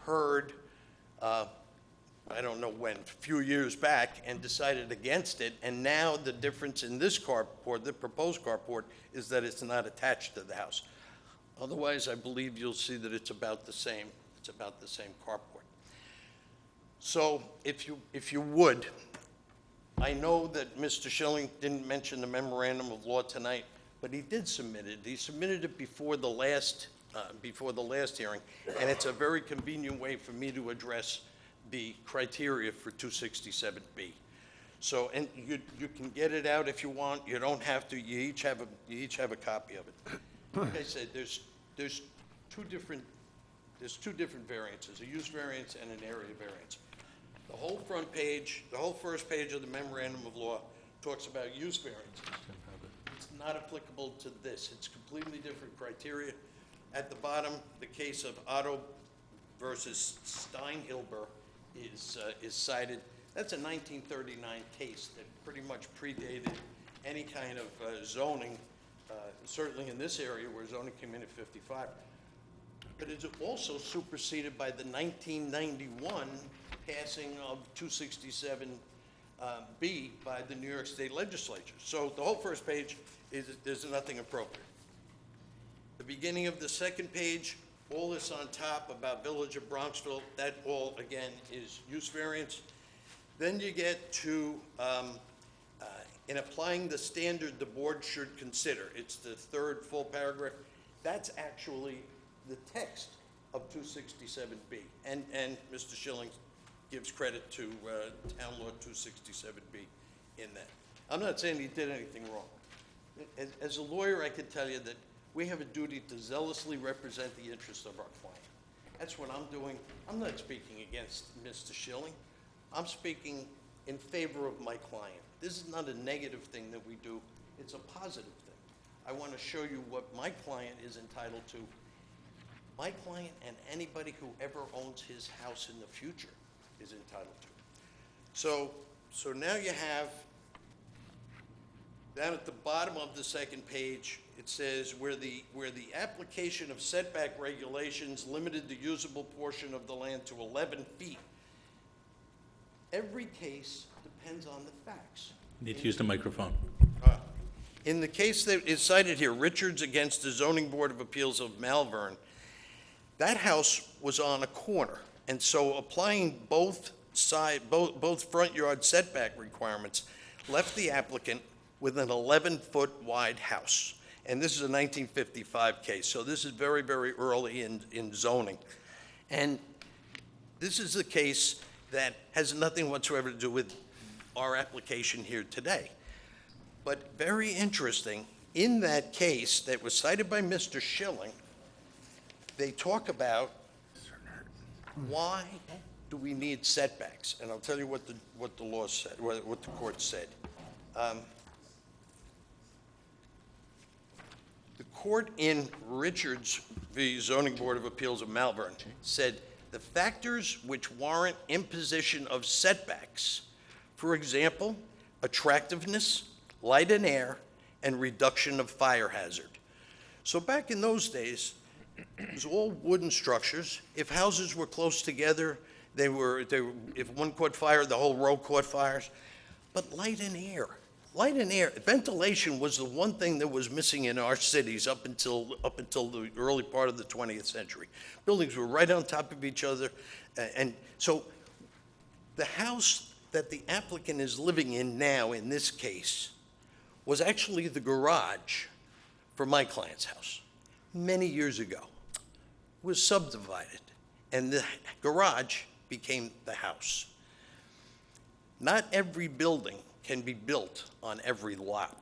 heard, I don't know when, a few years back, and decided against it. And now the difference in this carport, the proposed carport, is that it's not attached to the house. Otherwise, I believe you'll see that it's about the same. It's about the same carport. So if you would, I know that Mr. Schilling didn't mention the memorandum of law tonight, but he did submit it. He submitted it before the last hearing, and it's a very convenient way for me to address the criteria for 267B. So, and you can get it out if you want. You don't have to. You each have a copy of it. Like I said, there's two different variances, a use variance and an area variance. The whole front page, the whole first page of the memorandum of law talks about use variances. It's not applicable to this. It's completely different criteria. At the bottom, the case of Otto versus Steinhilber is cited. That's a 1939 case that pretty much predated any kind of zoning certainly in this area where zoning came in at 55. But it's also superseded by the 1991 passing of 267B by the New York State Legislature. So the whole first page is, there's nothing appropriate. The beginning of the second page, all this on top about Village of Bronxville, that all, again, is use variance. Then you get to, in applying the standard the board should consider, it's the third full paragraph. That's actually the text of 267B. And Mr. Schilling gives credit to Town Law 267B in that. I'm not saying he did anything wrong. As a lawyer, I can tell you that we have a duty to zealously represent the interests of our client. That's what I'm doing. I'm not speaking against Mr. Schilling. I'm speaking in favor of my client. This is not a negative thing that we do. It's a positive thing. I want to show you what my client is entitled to. My client and anybody who ever owns his house in the future is entitled to. So now you have, down at the bottom of the second page, it says where the application of setback regulations limited the usable portion of the land to 11 feet. Every case depends on the facts. Need to use the microphone. In the case that is cited here, Richards against the Zoning Board of Appeals of Malvern, that house was on a corner, and so applying both front yard setback requirements left the applicant with an 11-foot wide house. And this is a 1955 case, so this is very, very early in zoning. And this is a case that has nothing whatsoever to do with our application here today. But very interesting, in that case that was cited by Mr. Schilling, they talk about why do we need setbacks? And I'll tell you what the law said, what the court said. The court in Richards v. Zoning Board of Appeals of Malvern said the factors which warrant imposition of setbacks, for example, attractiveness, light and air, and reduction of fire hazard. So back in those days, it was all wooden structures. If houses were close together, if one caught fire, the whole row caught fires. But light and air, ventilation was the one thing that was missing in our cities up until the early part of the 20th century. Buildings were right on top of each other, and so the house that the applicant is living in now, in this case, was actually the garage for my client's house. Many years ago, was subdivided, and the garage became the house. Not every building can be built on every lot,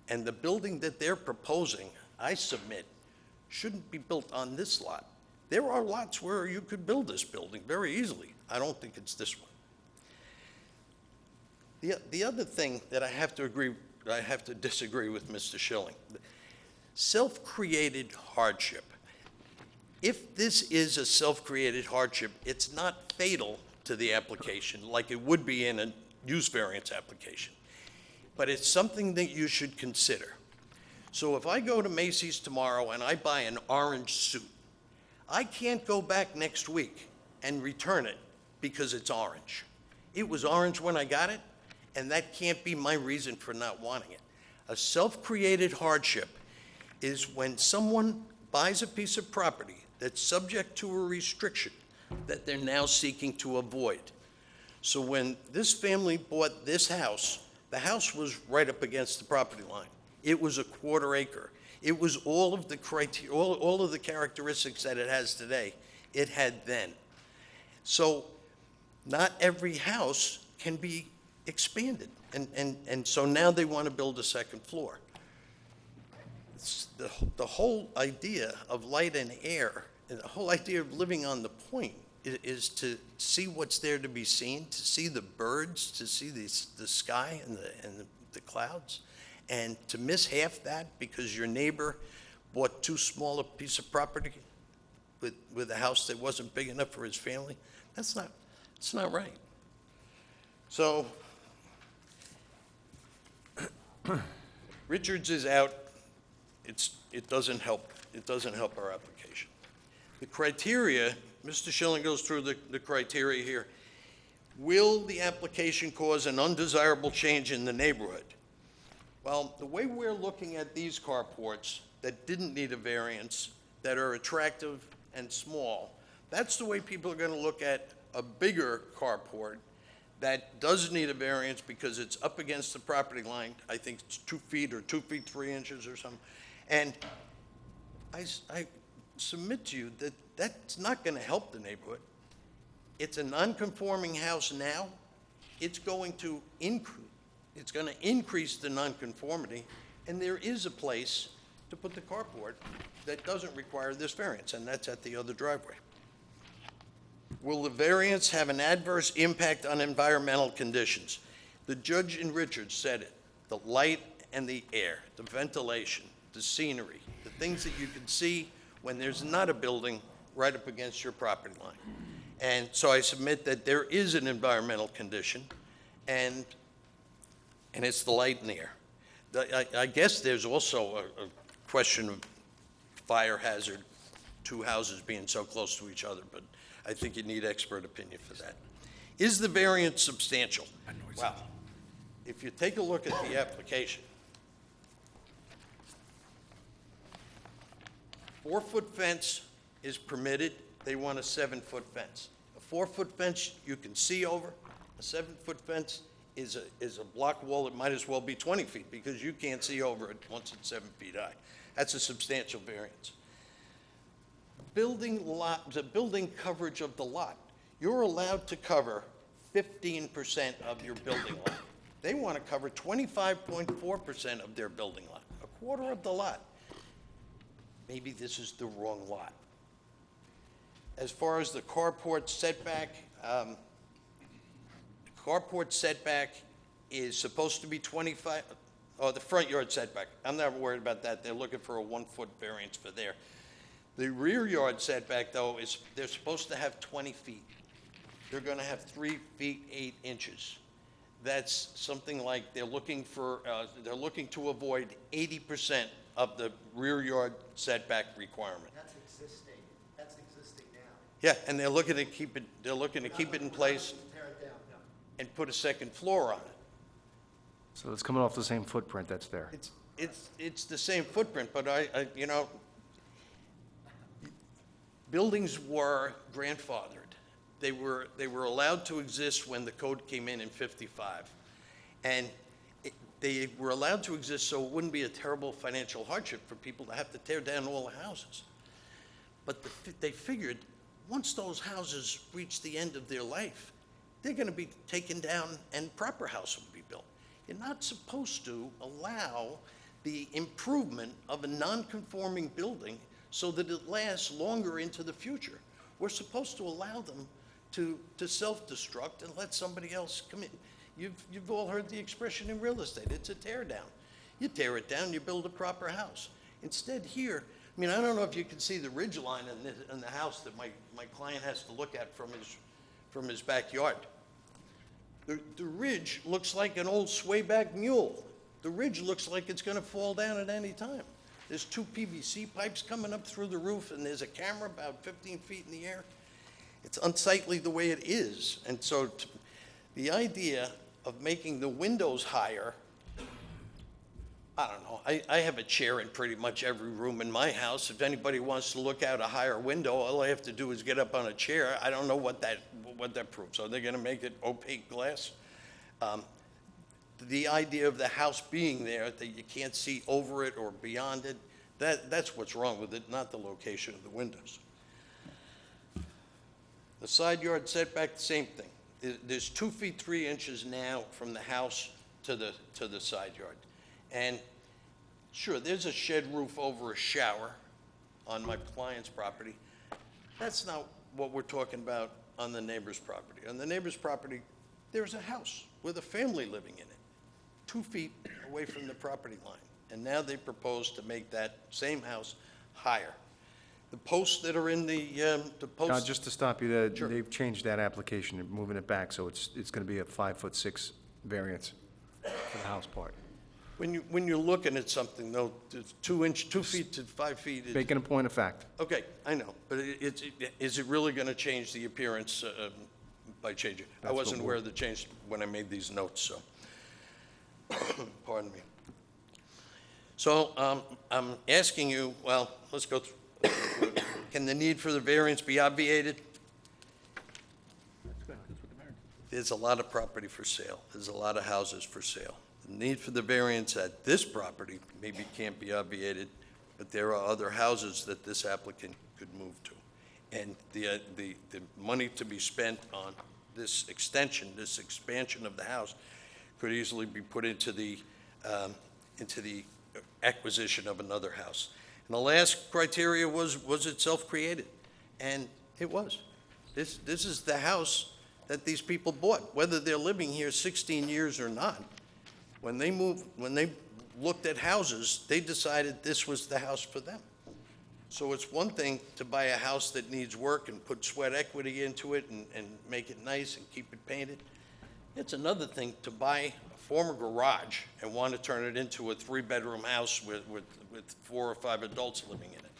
and the building that they're proposing, I submit, shouldn't be built on this lot. There are lots where you could build this building very easily. I don't think it's this one. The other thing that I have to disagree with Mr. Schilling. Self-created hardship. If this is a self-created hardship, it's not fatal to the application like it would be in a use variance application. But it's something that you should consider. So if I go to Macy's tomorrow and I buy an orange suit, I can't go back next week and return it because it's orange. It was orange when I got it, and that can't be my reason for not wanting it. A self-created hardship is when someone buys a piece of property that's subject to a restriction that they're now seeking to avoid. So when this family bought this house, the house was right up against the property line. It was a quarter acre. It was all of the criteria, all of the characteristics that it has today, it had then. So not every house can be expanded. And so now they want to build a second floor. The whole idea of light and air, and the whole idea of living on the point is to see what's there to be seen, to see the birds, to see the sky and the clouds, and to miss half that because your neighbor bought too small a piece of property with a house that wasn't big enough for his family. It's not right. So Richards is out. it doesn't help our application. The criteria, Mr. Schilling goes through the criteria here. Will the application cause an undesirable change in the neighborhood? Well, the way we're looking at these carports that didn't need a variance, that are attractive and small, that's the way people are gonna look at a bigger carport that does need a variance because it's up against the property line. I think it's 2 feet or 2 feet 3 inches or something. And I submit to you that that's not gonna help the neighborhood. It's a non-conforming house now. It's going to increase the nonconformity, and there is a place to put the carport that doesn't require this variance, and that's at the other driveway. Will the variance have an adverse impact on environmental conditions? The judge in Richards said it, the light and the air, the ventilation, the scenery, the things that you can see when there's not a building right up against your property line. And so I submit that there is an environmental condition, and it's the light and the air. I guess there's also a question of fire hazard, 2 houses being so close to each other, but I think you need expert opinion for that. Is the variance substantial? Well, if you take a look at the application, 4-foot fence is permitted. They want a 7-foot fence. A 4-foot fence you can see over. A 7-foot fence is a block wall that might as well be 20 feet because you can't see over it once it's 7 feet high. That's a substantial variance. The building coverage of the lot. You're allowed to cover 15% of your building lot. They want to cover 25.4% of their building lot, a quarter of the lot. Maybe this is the wrong lot. As far as the carport setback, is supposed to be 25, the front yard setback. I'm not worried about that. They're looking for a 1-foot variance for there. The rear yard setback, though, is they're supposed to have 20 feet. They're going to have 3 feet 8 inches. That's something like they're looking to avoid 80% of the rear yard setback requirement. That's existing now. Yeah, and they're looking to keep it in place Tear it down. and put a second floor on it. So it's coming off the same footprint that's there. It's the same footprint, but buildings were grandfathered. They were allowed to exist when the code came in 55. And they were allowed to exist so it wouldn't be a terrible financial hardship for people to have to tear down all the houses. But they figured once those houses reach the end of their life, they're going to be taken down and proper house will be built. You're not supposed to allow the improvement of a non-conforming building so that it lasts longer into the future. We're supposed to allow them to self-destruct and let somebody else come in. You've all heard the expression in real estate, it's a tear down. You tear it down, you build a proper house. Instead here, I mean, I don't know if you can see the ridge line in the house that my client has to look at from his backyard. The ridge looks like an old swayback mule. The ridge looks like it's gonna fall down at any time. There's 2 PVC pipes coming up through the roof, and there's a camera about 15 feet in the air. It's unsightly the way it is. And so the idea of making the windows higher, I don't know. I have a chair in pretty much every room in my house. If anybody wants to look out a higher window, all I have to do is get up on a chair. I don't know what that proves. Are they going to make it opaque glass? The idea of the house being there, that you can't see over it or beyond it, that's what's wrong with it, not the location of the windows. The side yard setback, the same thing. There's 2 feet 3 inches now from the house to the side yard. And sure, there's a shed roof over a shower on my client's property. That's not what we're talking about on the neighbor's property. On the neighbor's property, there's a house with a family living in it, 2 feet away from the property line. And now they propose to make that same house higher. The posts that are in the posts. Just to stop you there, Sure. they've changed that application, and moving it back, so it's going to be a 5'6" variance for the house part. when you're looking at something, though, it's 2 feet to 5 feet. Making a point of fact. Okay, I know, but is it really going to change the appearance by changing? I That's what wasn't we're- aware of the change when I made these notes, so, pardon me. So I'm asking you, well, let's go through. Can the need for the variance be obviated? There's a lot of property for sale. There's a lot of houses for sale. The need for the variance at this property maybe can't be obviated, but there are other houses that this applicant could move to. And the money to be spent on this extension, this expansion of the house, could easily be put into the acquisition of another house. And the last criteria was it self-created? And it was. This is the house that these people bought, whether they're living here 16 years or not. When they looked at houses, they decided this was the house for them. So it's one thing to buy a house that needs work and put sweat equity into it and make it nice and keep it painted. It's another thing to buy a former garage and want to turn it into a 3-bedroom house with 4 or 5 adults living in it.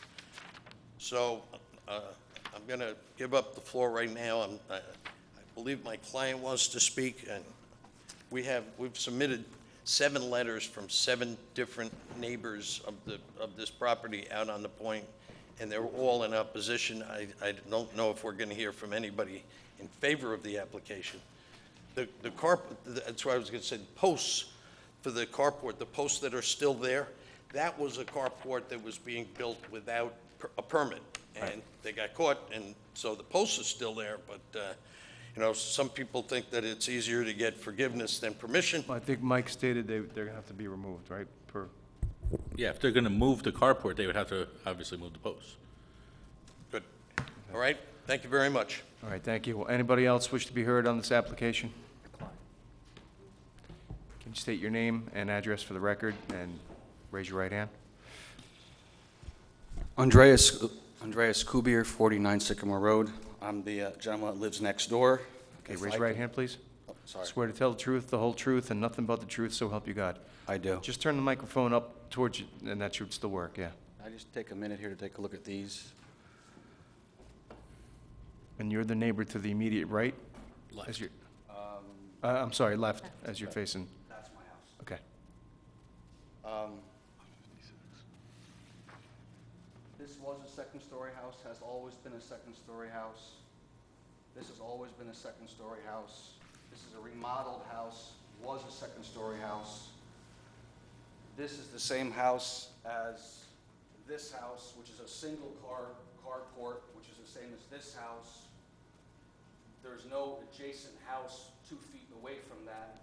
So I'm going to give up the floor right now. I believe my client wants to speak, and we've submitted 7 letters from 7 different neighbors of this property out on the point, and they're all in opposition. I don't know if we're going to hear from anybody in favor of the application. That's why I was going to say, posts for the carport, the posts that are still there, that was a carport that was being built without a permit, and they got caught, and so the post is still there, but some people think that it's easier to get forgiveness than permission. I think Mike stated they're going to have to be removed, right? Yeah, if they're going to move the carport, they would have to obviously move the posts. Good. All right, thank you very much. All right, thank you. Will anybody else wish to be heard on this application? Can you state your name and address for the record and raise your right hand? Andreas Kubier, 49 Sycamore Road. I'm the gentleman that lives next door. Okay, raise your right hand, please. Oh, sorry. Swear to tell the truth, the whole truth, and nothing but the truth, so help you God. I do. Just turn the microphone up towards you, and that should still work, yeah. I just take a minute here to take a look at these. And you're the neighbor to the immediate right? Left. As you're, I'm sorry, left, as you're facing, That's my house. okay. This was a second-story house, has always been a second-story house. This has always been a second-story house. This is a remodeled house, was a second-story house. This is the same house as this house, which is a single-car carport, which is the same as this house. There's no adjacent house 2 feet away from that.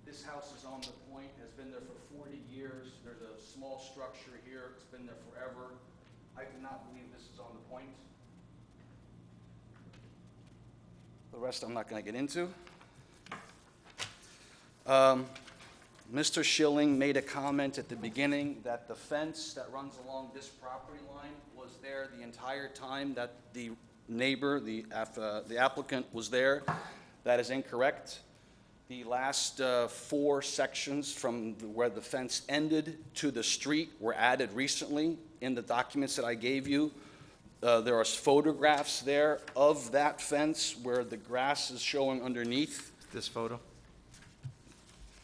This house is on the point, has been there for 40 years. There's a small structure here, it's been there forever. I do not believe this is on the point. The rest I'm not going to get into. Mr. Schilling made a comment at the beginning that the fence that runs along this property line was there the entire time that the neighbor, the applicant was there. That is incorrect. The last 4 sections from where the fence ended to the street were added recently in the documents that I gave you. There are photographs there of that fence where the grass is showing underneath. This photo?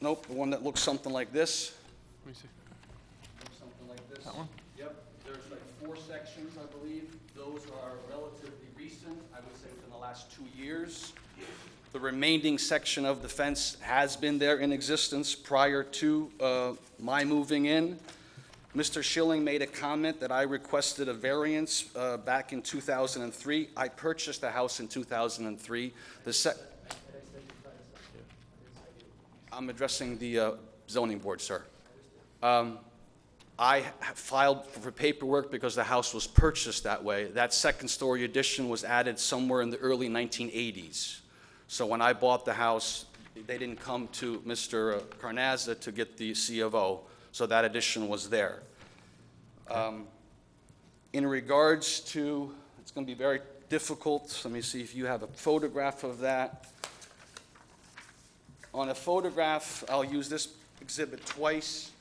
Nope, the one that looks something like this. Let me see. Looks something like this. That one? Yep, there's like 4 sections, I believe. Those are relatively recent, I would say within the last 2 years. The remaining section of the fence has been there in existence prior to my moving in. Mr. Schilling made a comment that I requested a variance back in 2003. I purchased the house in 2003. I'm addressing the zoning board, sir. I filed for paperwork because the house was purchased that way. That second-story addition was added somewhere in the early 1980s. So when I bought the house, they didn't come to Mr. Carnazza to get the C of O, so that addition was there. In regards to, it's going to be very difficult. Let me see if you have a photograph of that. On a photograph, I'll use this exhibit twice.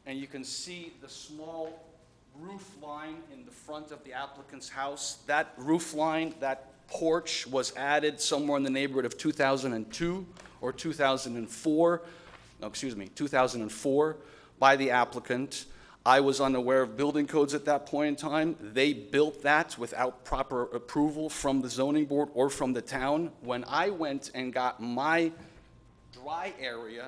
and you can see the small roof line in the front of the applicant's house. That roof line, that porch was added somewhere in the neighborhood of 2002 or 2004, no, excuse me, 2004 by the applicant. I was unaware of building codes at that point in time. They built that without proper approval from the zoning board or from the town. When I went and got my dry area,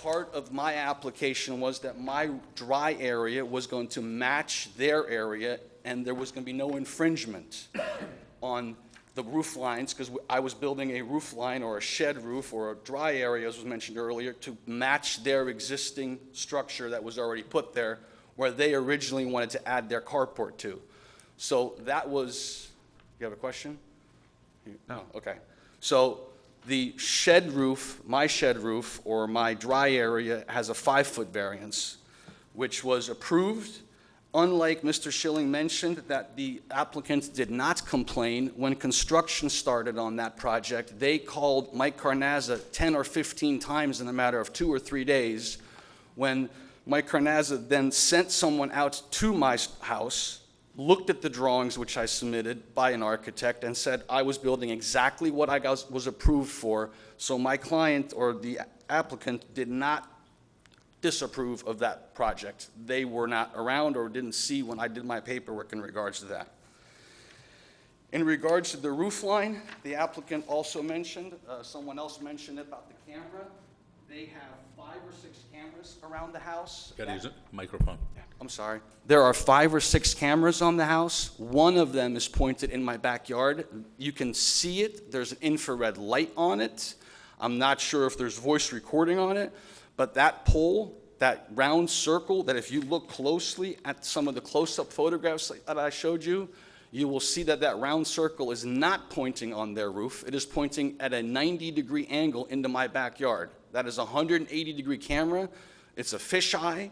part of my application was that my dry area was going to match their area, and there was going to be no infringement on the roof lines, because I was building a roof line or a shed roof or a dry area, as was mentioned earlier, to match their existing structure that was already put there, where they originally wanted to add their carport to. So that was, you have a question? No, okay. So the shed roof, my shed roof, or my dry area, has a 5-foot variance, which was approved. Unlike Mr. Schilling mentioned, that the applicant did not complain when construction started on that project. They called Mike Carnazza 10 or 15 times in a matter of 2 or 3 days, when Mike Carnazza then sent someone out to my house, looked at the drawings which I submitted by an architect, and said I was building exactly what I was approved for, so my client or the applicant did not disapprove of that project. They were not around or didn't see when I did my paperwork in regards to that. In regards to the roof line, the applicant also mentioned, someone else mentioned about the camera. They have 5 or 6 cameras around the house. Got to use it, microphone. I'm sorry. There are 5 or 6 cameras on the house. One of them is pointed in my backyard. You can see it. There's an infrared light on it. I'm not sure if there's voice recording on it, but that pole, that round circle, that if you look closely at some of the close-up photographs that I showed you, you will see that that round circle is not pointing on their roof. It is pointing at a 90-degree angle into my backyard. That is a 180-degree camera. It's a fisheye.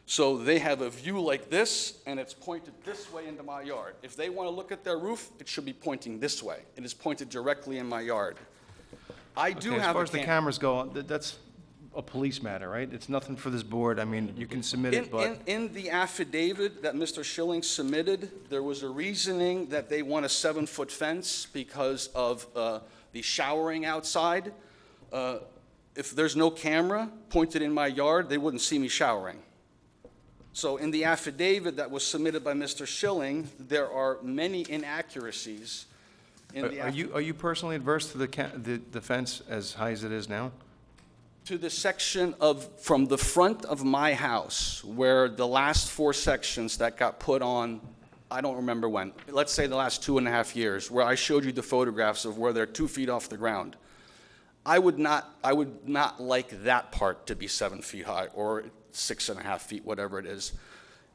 So they have a view like this, and it's pointed this way into my yard. If they want to look at their roof, it should be pointing this way. It is pointed directly in my yard. I do Okay, have as far a as the cameras go, that's a police matter, right? It's nothing for this board. I mean, you can submit it, but... In the affidavit that Mr. Schilling submitted, there was a reasoning that they want a 7-foot fence because of the showering outside. If there's no camera pointed in my yard, they wouldn't see me showering. So in the affidavit that was submitted by Mr. Schilling, there are many inaccuracies in the Are you personally adverse to the fence as high as it is now? to the section from the front of my house, where the last 4 sections that got put on, I don't remember when, let's say the last 2.5 years, where I showed you the photographs of where they're 2 feet off the ground. I would not like that part to be 7 feet high, or 6.5 feet, whatever it is.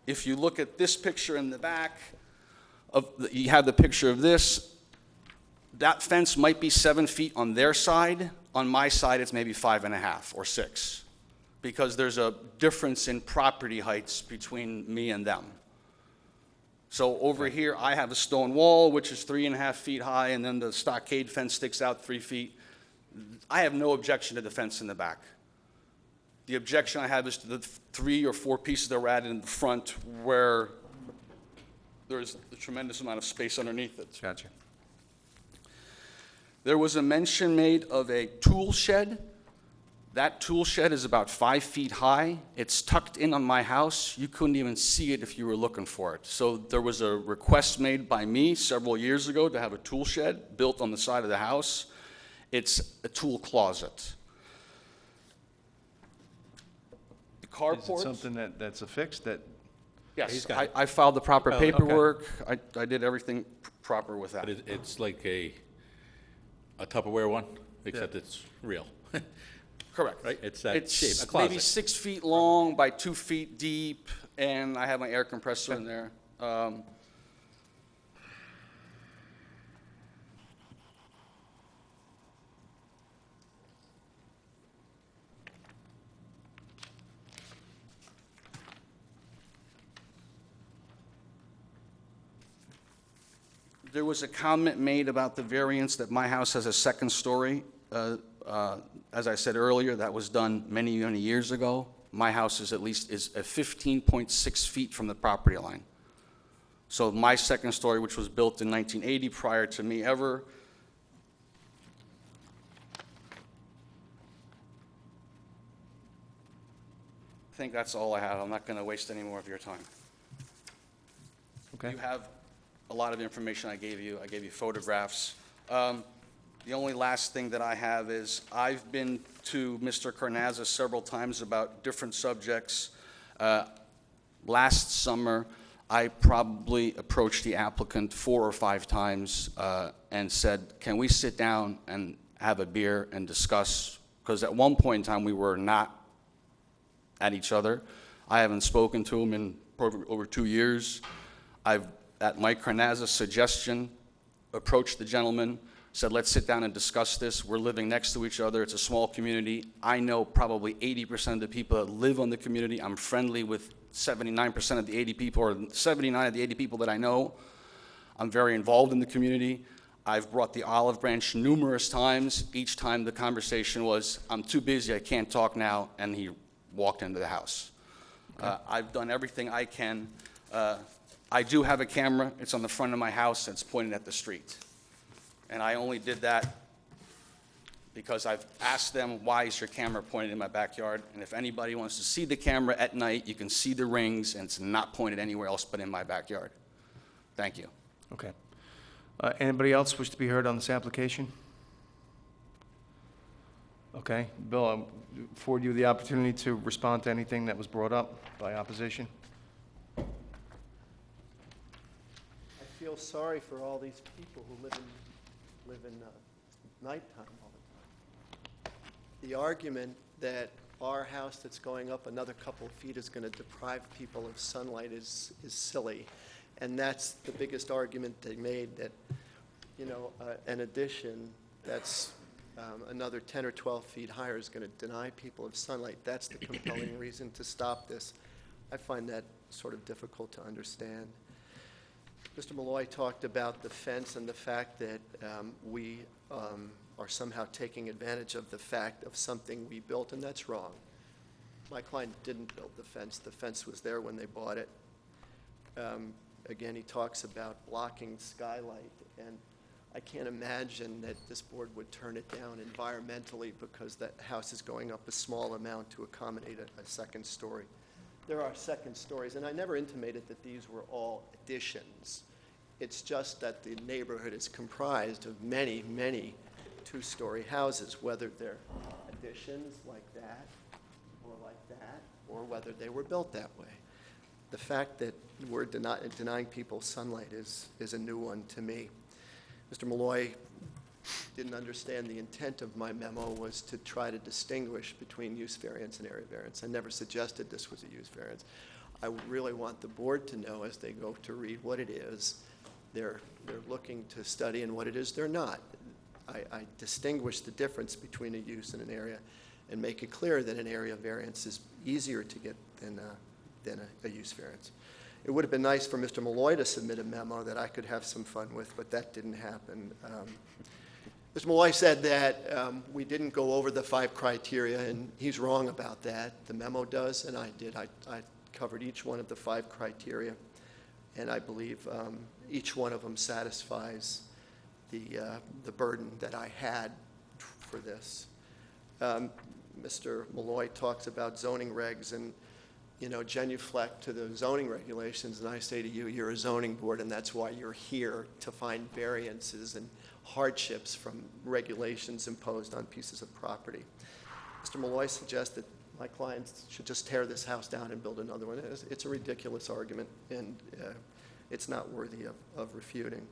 If you look at this picture in the back, you have the picture of this, that fence might be 7 feet on their side. On my side, it's maybe 5.5 or 6, because there's a difference in property heights between me and them. So over here, I have a stone wall, which is 3.5 feet high, and then the stockade fence sticks out 3 feet. I have no objection to the fence in the back. The objection I have is to the 3 or 4 pieces that were added in the front, where there's a tremendous amount of space underneath it. Gotcha. There was a mention made of a tool shed. That tool shed is about 5 feet high. It's tucked in on my house. You couldn't even see it if you were looking for it. So there was a request made by me several years ago to have a tool shed built on the side of the house. It's a tool closet. The Is it carports. something that's affixed that... Yes, I filed the proper Oh, okay. paperwork. I did everything proper with that. But it's like a Tupperware one, except it's real, Correct. right? It's that shape, a It's closet. maybe 6 feet long by 2 feet deep, and I have my air compressor in there. There was a comment made about the variance that my house has a 2nd story. As I said earlier, that was done many, many years ago. my house is 15.6 feet from the property line. So my second story, which was built in 1980 prior to me ever, I think that's all I have. I'm not going to waste any more of your time. Okay. You have a lot of information I gave you. I gave you photographs. The only last thing that I have is I've been to Mr. Carnazza several times about different subjects. Last summer, I probably approached the applicant 4 or 5 times and said, can we sit down and have a beer and discuss? Because at one point in time, we were not at each other. I haven't spoken to him in over 2 years. I've, at Mike Carnazza's suggestion, approached the gentleman, said, let's sit down and discuss this. We're living next to each other. It's a small community. I know probably 80% of the people that live on the community. I'm friendly with 79% of the 80 people, or 79 of the 80 people that I know. I'm very involved in the community. I've brought the olive branch numerous times. Each time the conversation was, I'm too busy, I can't talk now, and he walked into the house. I've done everything I can. I do have a camera. It's on the front of my house, and it's pointed at the street. And I only did that because I've asked them, why is your camera pointed in my backyard? And if anybody wants to see the camera at night, you can see the rings, and it's not pointed anywhere else but in my backyard. Thank you. Okay. Anybody else wish to be heard on this application? Okay. Bill, I'll afford you the opportunity to respond to anything that was brought up by opposition. I feel sorry for all these people who live in nighttime all the time. The argument that our house that's going up another couple of feet is going to deprive people of sunlight is silly. And that's the biggest argument they made, that, you know, an addition that's another 10 or 12 feet higher is going to deny people of sunlight. That's the compelling reason to stop this. I find that sort of difficult to understand. Mr. Malloy talked about the fence and the fact that we are somehow taking advantage of the fact of something we built, and that's wrong. My client didn't build the fence. The fence was there when they bought it. Again, he talks about blocking skylight, and I can't imagine that this board would turn it down environmentally because that house is going up a small amount to accommodate a second story. There are second stories, and I never intimated that these were all additions. It's just that the neighborhood is comprised of many, many two-story houses, whether they're additions like that, or whether they were built that way. The fact that we're denying people sunlight is a new one to me. Mr. Malloy didn't understand the intent of my memo was to try to distinguish between use variance and area variance. I never suggested this was a use variance. I really want the board to know as they go to read what it is they're looking to study and what it is they're not. I distinguish the difference between a use and an area and make it clear that an area variance is easier to get than a use variance. It would have been nice for Mr. Malloy to submit a memo that I could have some fun with, but that didn't happen. Mr. Malloy said that we didn't go over the 5 criteria, and he's wrong about that. The memo does, and I did. I covered each one of the 5 criteria, and I believe each one of them satisfies the burden that I had for this. Mr. Malloy talks about zoning regs and, you know, genuflect to the zoning regulations, and I say to you, you're a zoning board, and that's why you're here, to find variances and hardships from regulations imposed on pieces of property. Mr. Malloy suggests that my clients should just tear this house down and build another one. It's a ridiculous argument, and it's not worthy of refuting.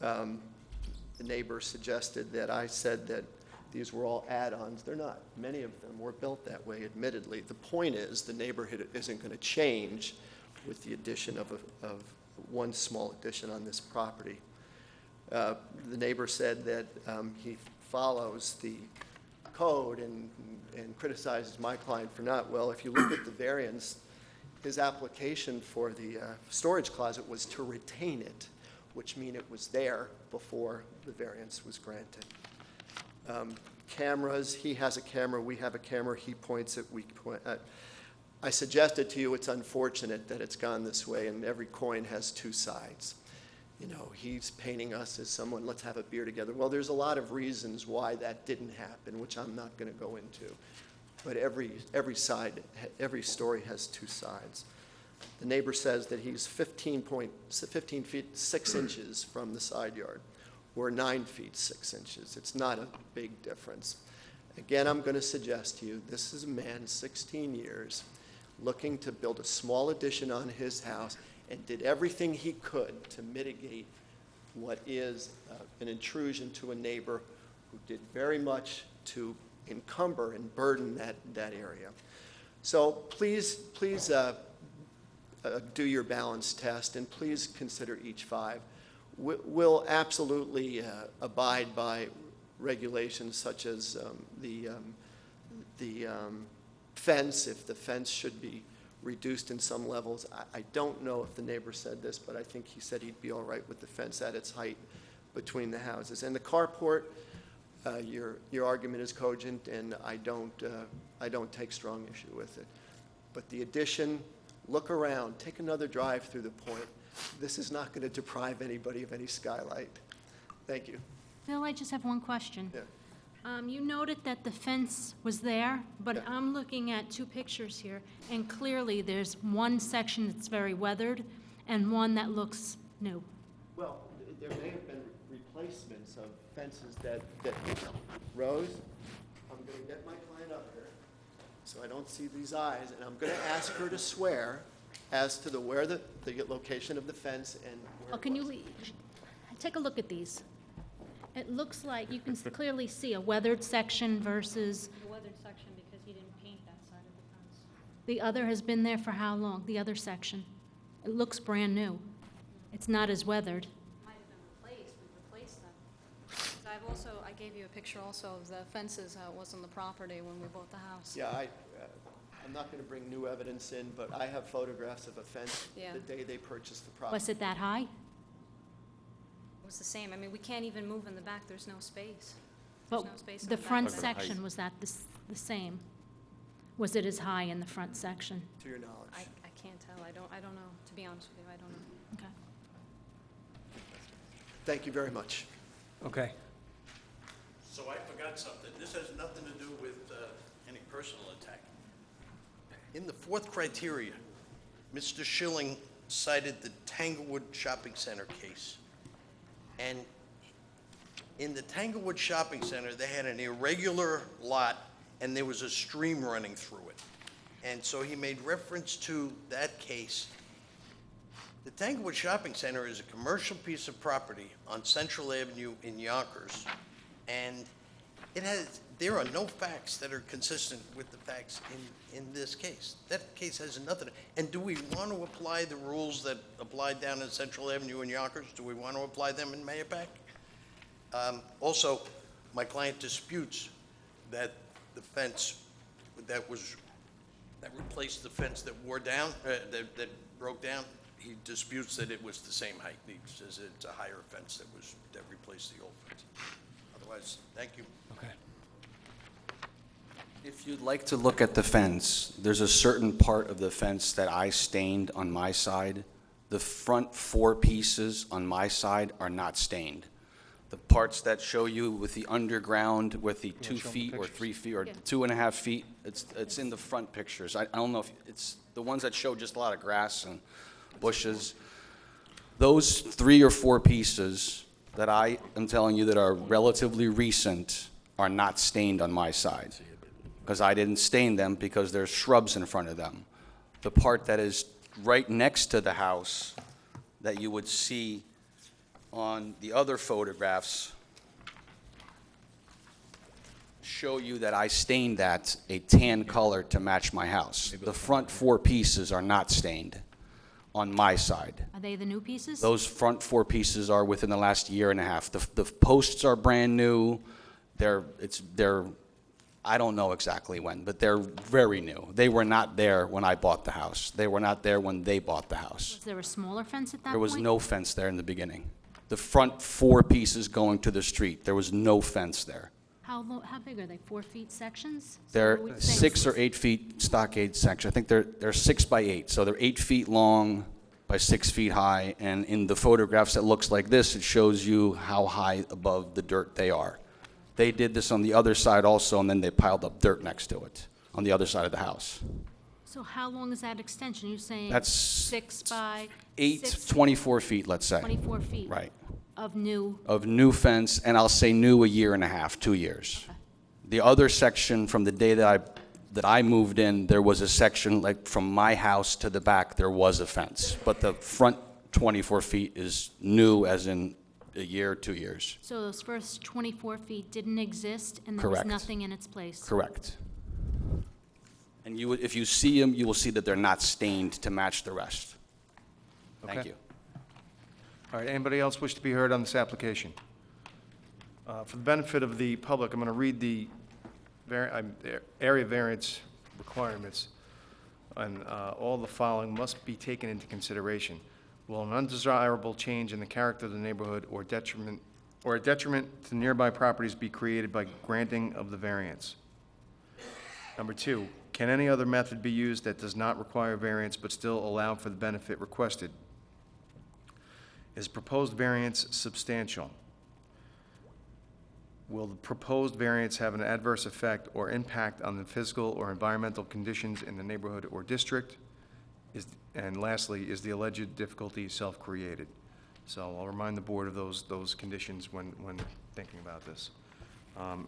The neighbor suggested that I said that these were all add-ons. They're not. Many of them were built that way, admittedly. The point is the neighborhood isn't going to change with the addition of one small addition on this property. The neighbor said that he follows the code and criticizes my client for not. Well, if you look at the variance, his application for the storage closet was to retain it, which means it was there before the variance was granted. cameras. He has a camera, we have a camera, he points it, we point. I suggested to you it's unfortunate that it's gone this way, and every coin has two sides. You know, he's painting us as someone, let's have a beer together. Well, there's a lot of reasons why that didn't happen, which I'm not going to go into. But every story has two sides. The neighbor says that he's 15 feet 6 inches from the side yard, or 9 feet 6 inches. It's not a big difference. Again, I'm going to suggest to you, this is a man, 16 years, looking to build a small addition on his house, and did everything he could to mitigate what is an intrusion to a neighbor who did very much to encumber and burden that area. So please do your balance test, and please consider each 5. We'll absolutely abide by regulations such as the fence, if the fence should be reduced in some levels. I don't know if the neighbor said this, but I think he said he'd be all right with the fence at its height between the houses. And the carport, your argument is cogent, and I don't take strong issue with it. But the addition, look around, take another drive through the point. This is not going to deprive anybody of any skylight. Thank you. Bill, I just have one question. Yeah. You noted that the fence was there, but Yeah. I'm looking at 2 pictures here, and clearly there's one section that's very weathered and one that looks new. Well, there may have been replacements of fences that Rose, I'm going to get my client up here so I don't see these eyes, and I'm going to ask her to swear as to where the location of the fence and where Oh, can it you was. take a look at these? It looks like you can clearly see a weathered section versus The weathered section, because he didn't paint that side of the fence. the other has been there for how long, the other section? It looks brand new. It's not as weathered. Might have been replaced, we replaced them. I gave you a picture also of the fences, how it was on the property when we bought the house. Yeah, I'm not going to bring new evidence in, but I have photographs of a fence Yeah. the day they purchased the property. Was it that high? It was the same. I mean, we can't even move in the back, there's no space. But There's no space in the the back front of it. section, was that the same? Was it as high in the front section? To your knowledge. I can't tell, I don't know, to be honest with you, I don't know. Okay. Thank you very much. Okay. So I forgot something. This has nothing to do with any personal attack. In the 4th criteria, Mr. Schilling cited the Tanglewood Shopping Center case. And in the Tanglewood Shopping Center, they had an irregular lot, and there was a stream running through it. And so he made reference to that case. The Tanglewood Shopping Center is a commercial piece of property on Central Avenue in Yonkers, and there are no facts that are consistent with the facts in this case. That case has nothing. And do we want to apply the rules that apply down in Central Avenue in Yonkers? Do we want to apply them in Mayapack? Also, my client disputes that the fence that replaced the fence that wore down, that broke down, he disputes that it was the same height. He says it's a higher fence that replaced the old fence. Otherwise, thank you. Okay. If you'd like to look at the fence, there's a certain part of the fence that I stained on my side. The front 4 pieces on my side are not stained. The parts that show you with the underground, with the 2 show 'em the feet or pictures? 3 feet or Yeah. 2.5 feet, it's in the front pictures. I don't know if, it's the ones that show just a lot of grass and bushes. Those 3 or 4 pieces that I am telling you that are relatively recent are not stained on my side, because I didn't stain them because there's shrubs in front of them. The part that is right next to the house that you would see on the other photographs show you that I stained that a tan color to match my house. The front 4 pieces are not stained on my side. Are they the new pieces? Those front 4 pieces are within the last year and a half. The posts are brand new. They're I don't know exactly when, but they're very new. They were not there when I bought the house. They were not there when they bought the house. Was there a smaller fence at that point? There was no fence there in the beginning. The front 4 pieces going to the street, there was no fence there. How big are they? 4 feet sections? So They're we'd say 6 or 8 feet stockade section. I think they're 6 by 8, so they're 8 feet long by 6 feet high. And in the photographs that looks like this, it shows you how high above the dirt they are. They did this on the other side also, and then they piled up dirt next to it on the other side of the house. So how long is that extension? You're saying That's 6 by 8, 24 feet, let's say. 24 feet? Right. Of new, Of new fence, and I'll say new a year and a half, 2 years. The other section, from the day that I moved in, there was a section, like from my house to the back, there was a fence. But the front 24 feet is new, as in a year, 2 years. so those first 24 feet didn't exist, and there Correct. was nothing in its place? Correct. And you, if you see them, you will see that they're not stained to match the rest. Thank Okay. you. All right, anybody else wish to be heard on this application? For the benefit of the public, I'm going to read the area variance requirements, and all the following must be taken into consideration. Will an undesirable change in the character of the neighborhood or a detriment to nearby properties be created by granting of the variance? Number 2, can any other method be used that does not require variance but still allow for the benefit requested? Is proposed variance substantial? Will the proposed variance have an adverse effect or impact on the physical or environmental conditions in the neighborhood or district? And lastly, is the alleged difficulty self-created? So I'll remind the board of those conditions when thinking about this.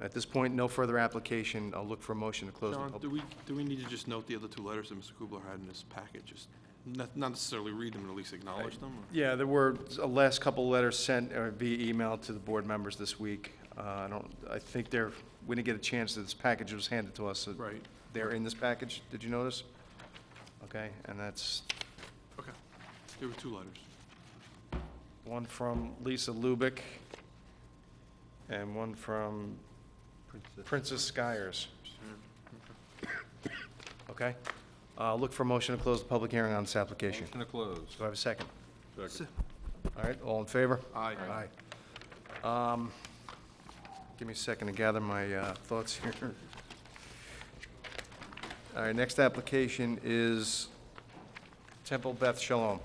At this point, no further application. I'll look for a motion to close the John, public. do we need to just note the other 2 letters that Mr. Kubler had in this packet? Just not necessarily read them, but at least acknowledge them? Or- Yeah, there were a last couple letters sent via email to the board members this week. I think we didn't get a chance, this package was handed to us. So Right. They're in this package, did you notice? Okay, and that's Okay. There were 2 letters. one from Lisa Lubick and one from Princess Skyers. Okay? Look for a motion to close the public hearing on this application. Motion to close. Do I have a second? All right, all in favor? Aye. Aye. Give me a second to gather my thoughts here. All right, next application is Temple Beth Shalom.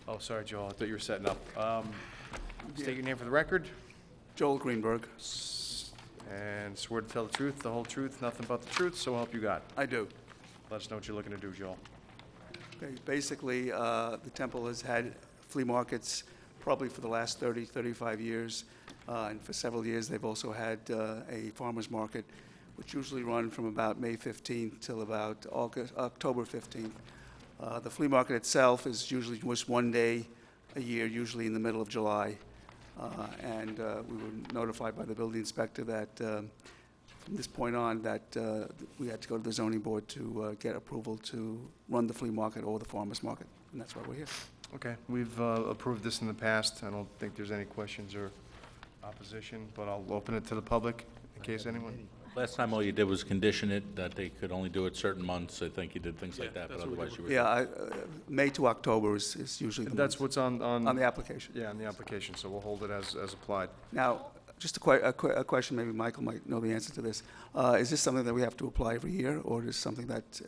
Oh, sorry, Joel, I thought you were setting up. State your name for the record, Joel Greenberg. and swear to tell the truth, the whole truth, nothing but the truth, so help you God. I do. Let us know what you're looking to do, Joel. Okay, basically, the temple has had flea markets probably for the last 30, 35 years. And for several years, they've also had a farmer's market, which usually run from about May 15th till about October 15th. The flea market itself is usually just one day a year, usually in the middle of July. And we were notified by the building inspector that from this point on, that we had to go to the zoning board to get approval to run the flea market or the farmer's market, and that's why we're here. Okay, we've approved this in the past. I don't think there's any questions or opposition, but I'll open it to the public in case anyone. Last time all you did was condition it, that they could only do it certain months. I think you did things like that, but that's what we otherwise did you were. Yeah, May to October is usually the That's month what's on. on the application. Yeah, on the application, so we'll hold it as applied. Now, just a question, maybe Michael might know the answer to this. Is this something that we have to apply every year, or is this something that,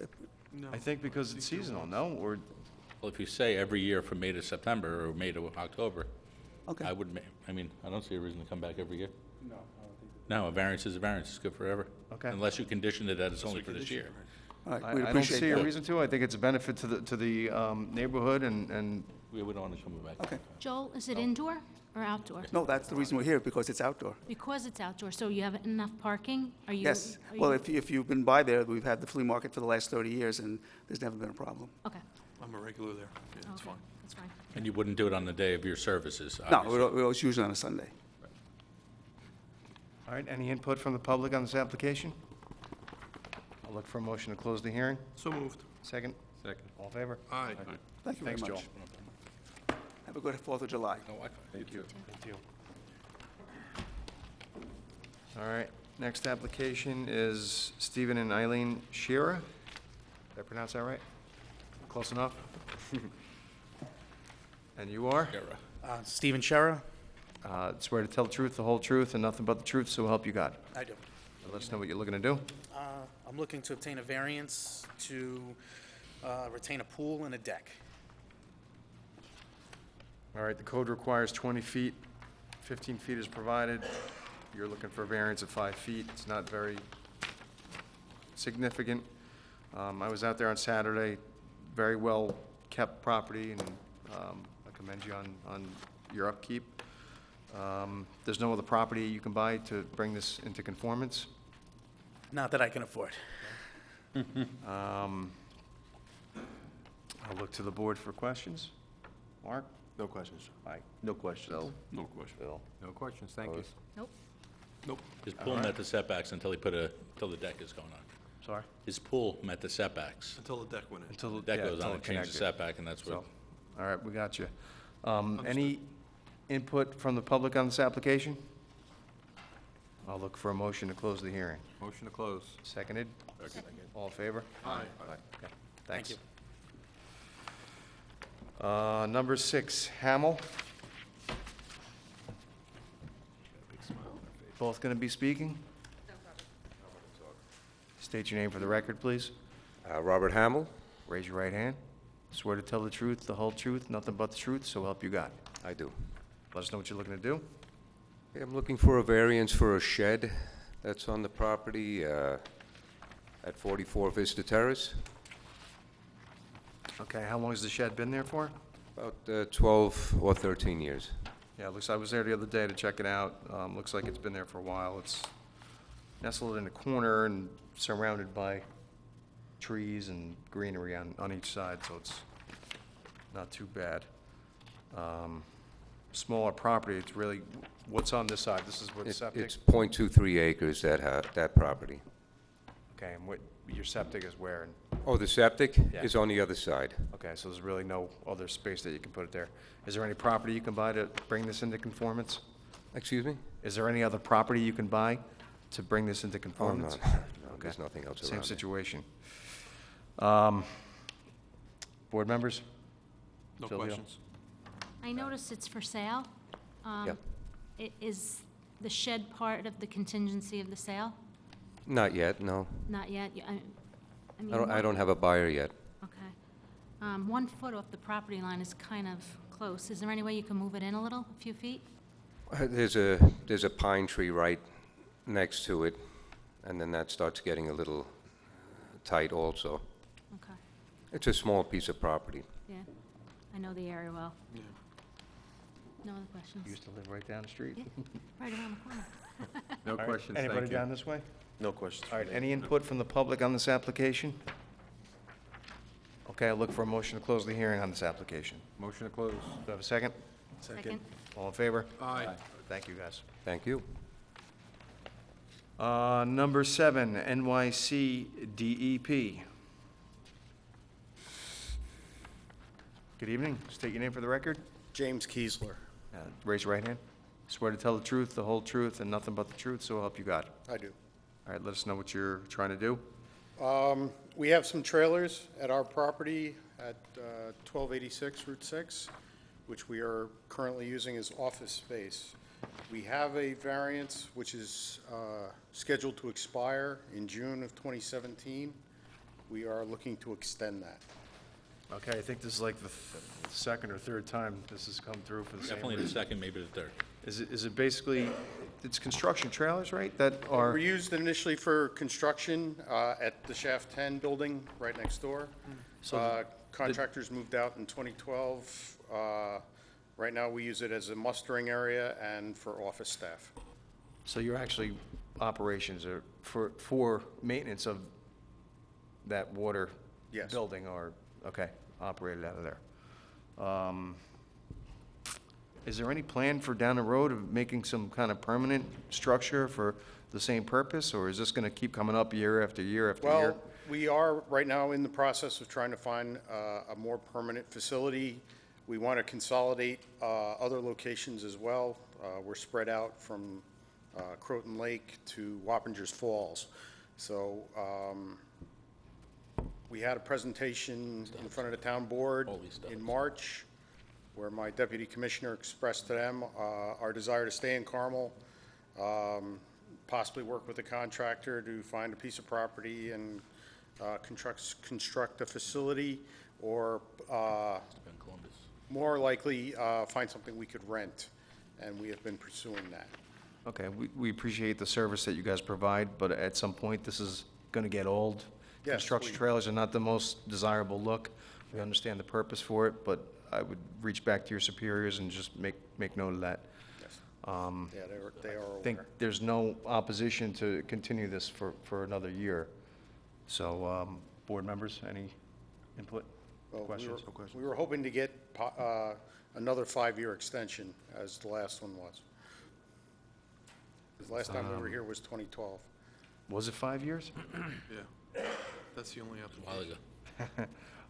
No. I think because it's seasonal, no? Or, Well, if you say every year from May to September or May to October, okay, I would, I mean, I don't see a reason to come back every year. No, a variance is a variance. It's good forever. Okay. Unless you condition it that it's only for this year. all right, I we'd don't appreciate see a that. reason to. I think it's a benefit to the neighborhood and We don't want to come back. Okay, Joel, is it indoor or outdoor? no, that's the reason we're here, because it's outdoor. Because it's outdoor, so you have enough parking? Are you? Yes, are well, you- if you've been by there, we've had the flea market for the last 30 years, and there's never been a problem. Okay, I'm a regular there. Yeah, that's okay, fine. that's fine. And you wouldn't do it on the day of your services, No, obviously. we're always usually on a Sunday. All right, any input from the public on this application? I'll look for a motion to close the hearing. So moved. Second? Second. All in favor? Aye. Thank you very Thanks, much. Joel. Have a good 4th of July. Thank you. Thank you. All right, next application is Stephen and Eileen Shearer. Did I pronounce that right? Close enough? And you are? Stephen Shera? Swear to tell the truth, the whole truth, and nothing but the truth, so help you God. I do. Let us know what you're looking to do. I'm looking to obtain a variance to retain a pool and a deck. All right, the code requires 20 feet, 15 feet is provided. You're looking for a variance of 5 feet. It's not very significant. I was out there on Saturday, very well-kept property, and I commend you on your upkeep. There's no other property you can buy to bring this into conformance. Not that I can afford. I'll look to the board for questions. Mark? No questions. Mike? No questions. Bill? No question. Bill? No questions, thank you. Nope. Nope. His pool met the setbacks until till the deck is going on. Sorry? His pool met the setbacks. Until the deck went in. Until The deck yeah, goes until on it and changes connected. setback, and that's what, So, all right, we got you. Any input from the public on this application? I'll look for a motion to close the hearing. Motion to close. Seconded? All in favor? Aye. Okay, thanks. you. Number 6, Hamel. Both going to be speaking? State your name for the record, please. Robert Hamill, Raise your right hand. Swear to tell the truth, the whole truth, nothing but the truth, so help you God. I do. Let us know what you're looking to do. I'm looking for a variance for a shed that's on the property at 44 Vista Terrace, Okay, how long has the shed been there for? about 12 or 13 years. Yeah, it looks, I was there the other day to check it out. Looks like it's been there for a while. It's nestled in a corner and surrounded by trees and greenery on each side, so it's not too bad. Smaller property, it's really, what's on this side? This is where the septic? It's .23 acres, that property. Okay, and what, your septic is where? And- Oh, the septic Yeah. is on the other side. Okay, so there's really no other space that you can put it there. Is there any property you can buy to bring this into conformance? Excuse me? Is there any other property you can buy to bring this into Oh, no, conformance? no, Okay. there's nothing else around Same there. situation. Board members? No Sylvia? questions. I notice it's for sale. Yep. Is the shed part of the contingency of the sale? Not yet, no. Not yet? I mean, I don't have a buyer yet. Okay. 1 foot off the property line is kind of close. Is there any way you can move it in a little, a few feet? There's a pine tree right next to it, and then that starts getting a little tight also. Okay, It's a small piece of property. yeah. I know the area well. Yeah. No other questions? You used to live right down the street? Yeah, right around the corner. No All right, questions, thank you. Anybody down this way? No questions. All right, any input from the public on this application? Okay, I'll look for a motion to close the hearing on this application. Motion to close. Do I have a second? Second. All in favor? Aye. Thank you, guys. Thank you. Number 7, NYC DEP. Good evening. State your name for the record. James Kiesler. Raise your right hand. Swear to tell the truth, the whole truth, and nothing but the truth, so help you God. I do. All right, let us know what you're trying to do. We have some trailers at our property at 1286 Route 6, which we are currently using as office space. We have a variance which is scheduled to expire in June of 2017. We are looking to extend that. Okay, I think this is like the second or third time this has come through for the same definitely the reason. second, maybe the third. Is it basically, it's construction trailers, right, that They are? were used initially for construction at the Shaft 10 building right next door. So Contractors moved out in 2012. Right now, we use it as a mustering area and for office staff. So your actually operations are for maintenance of that water Yes. building are, okay, operated out of there. Is there any plan for down the road of making some kind of permanent structure for the same purpose, or is this gonna keep coming up year after year after year? Well, we are right now in the process of trying to find a more permanent facility. We want to consolidate other locations as well. We're spread out from Croton Lake to Wappingers Falls. So we had a presentation in front of the town board in March where my deputy commissioner expressed to them our desire to stay in Carmel, possibly work with a contractor to find a piece of property and construct a facility, or more likely find something we could rent, and we have been pursuing that. Okay, we appreciate the service that you guys provide, but at some point, this is gonna get old. Yes, Construction we- trailers are not the most desirable look. We understand the purpose for it, but I would reach back to your superiors and just make note of that. Yes. Um, Yeah, they are I think aware. there's no opposition to continue this for another year. So, board members, any input, Well, questions? we were hoping to get another 5-year extension, as the last one was. 'Cause last time we were here was 2012. Was it 5 years? Yeah, that's the only application. While ago.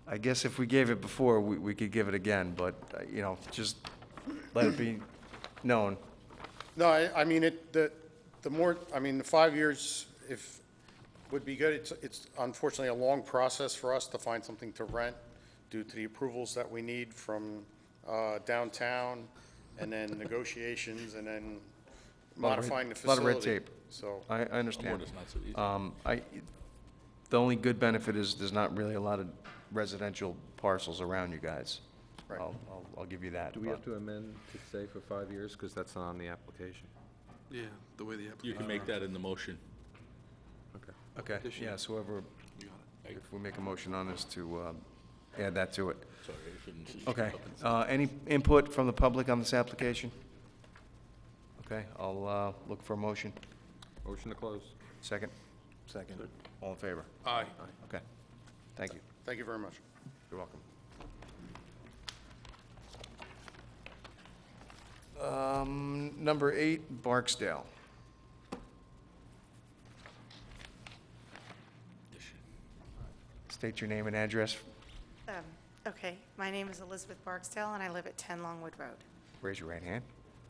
I guess if we gave it before, we could give it again, but, you know, just let it be known. No, I mean, the more, I mean, the 5 years, if, would be good. It's unfortunately a long process for us to find something to rent due to the approvals that we need from downtown, and then negotiations, and then modifying the A lot facility. of red tape. So, I understand. It's not so easy. The only good benefit is there's not really a lot of residential parcels around you guys. Right. I'll give you that. Do we but- have to amend to say for 5 years, because that's not on the application? Yeah, the way the You application. can make that in the motion. Okay. Okay, Petition. yes, whoever, You got it. if we make a motion on this to add that to it. Sorry, I shouldn't. Okay, any input from the public on this application? Okay, I'll look for a motion. Motion to close. Second? Second. All in favor? Aye. Okay, thank you. thank you very much. You're welcome. Number 8, Barksdale. State your name and address. Okay, my name is Elizabeth Barksdale, and I live at 10 Longwood Road. Raise your right hand.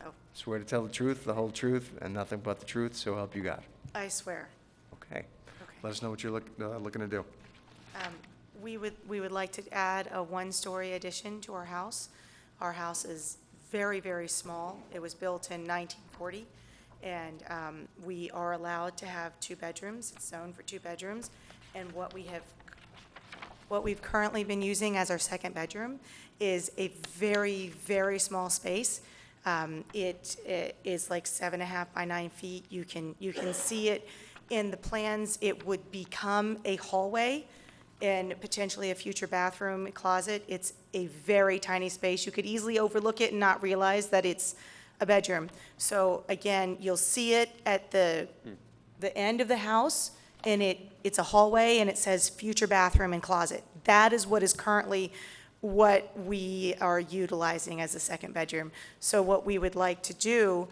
Oh, Swear to tell the truth, the whole truth, and nothing but the truth, so help you God. I swear. Okay. Okay. Let us know what you're looking to do. We would like to add a one-story addition to our house. Our house is very, very small. It was built in 1940, and we are allowed to have 2 bedrooms. It's zoned for 2 bedrooms. And what we've currently been using as our second bedroom is a very, very small space. It is like 7.5 by 9 feet. You can see it in the plans. It would become a hallway and potentially a future bathroom closet. It's a very tiny space. You could easily overlook it and not realize that it's a bedroom. So again, you'll see it at the end of the house, and it's a hallway, and it says future bathroom and closet. That is what is currently what we are utilizing as a second bedroom. So what we would like to do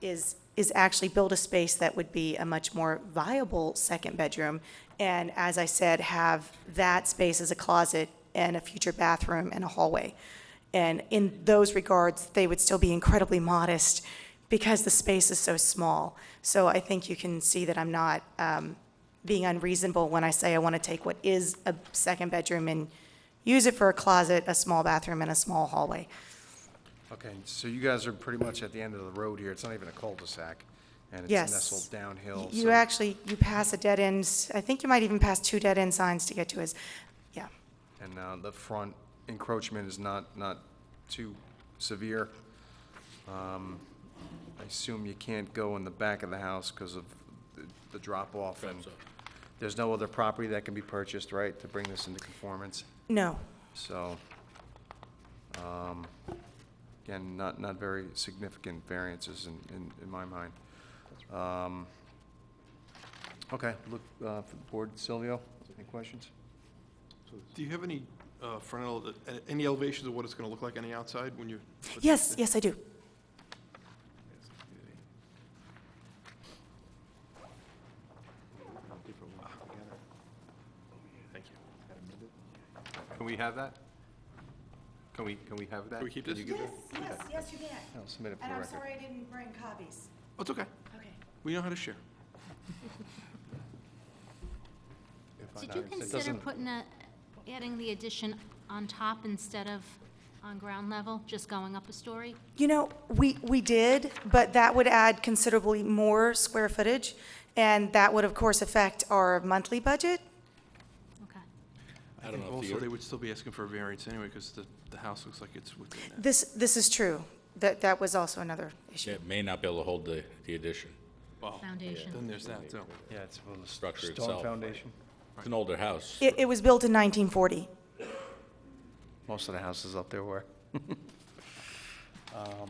is actually build a space that would be a much more viable second bedroom. And as I said, have that space as a closet and a future bathroom and a hallway. And in those regards, they would still be incredibly modest because the space is so small. So I think you can see that I'm not being unreasonable when I say I want to take what is a second bedroom and use it for a closet, a small bathroom, and a small hallway. Okay, so you guys are pretty much at the end of the road here. It's not even a cul-de-sac, and it's Yes. nestled downhill. You so- actually, you pass a dead end, I think you might even pass 2 dead end signs to get to his, yeah. And the front encroachment is not too severe. I assume you can't go in the back of the house because of the drop-off, and there's no other property that can be purchased, right, to bring this into conformance? No. So, again, not very significant variances in my mind. Okay, look, for the board, Silvio, any questions? Do you have any front, any elevations of what it's going to look like on the outside when you? Yes, yes, I do. Thank you. Can we have that? Can we have that? Can we keep Can this? you give Yes, that? yes, you can. I'll submit it for And the I'm record. sorry I didn't bring copies. Oh, it's okay. Okay. We know how to share. Did you consider adding the addition on top instead of on ground level, just going up a story? You know, we did, but that would add considerably more square footage, and that would, of course, affect our monthly budget. Okay. I don't know if Also, the, they would still be asking for a variance anyway, because the house looks like it's within that. This is true. That was also another issue. it may not be able to hold the addition, Wow. Foundation. Then there's that, too. Yeah, it's for the structure stone itself. foundation. It's an older house. It was built in 1940. Most of the houses up there were. All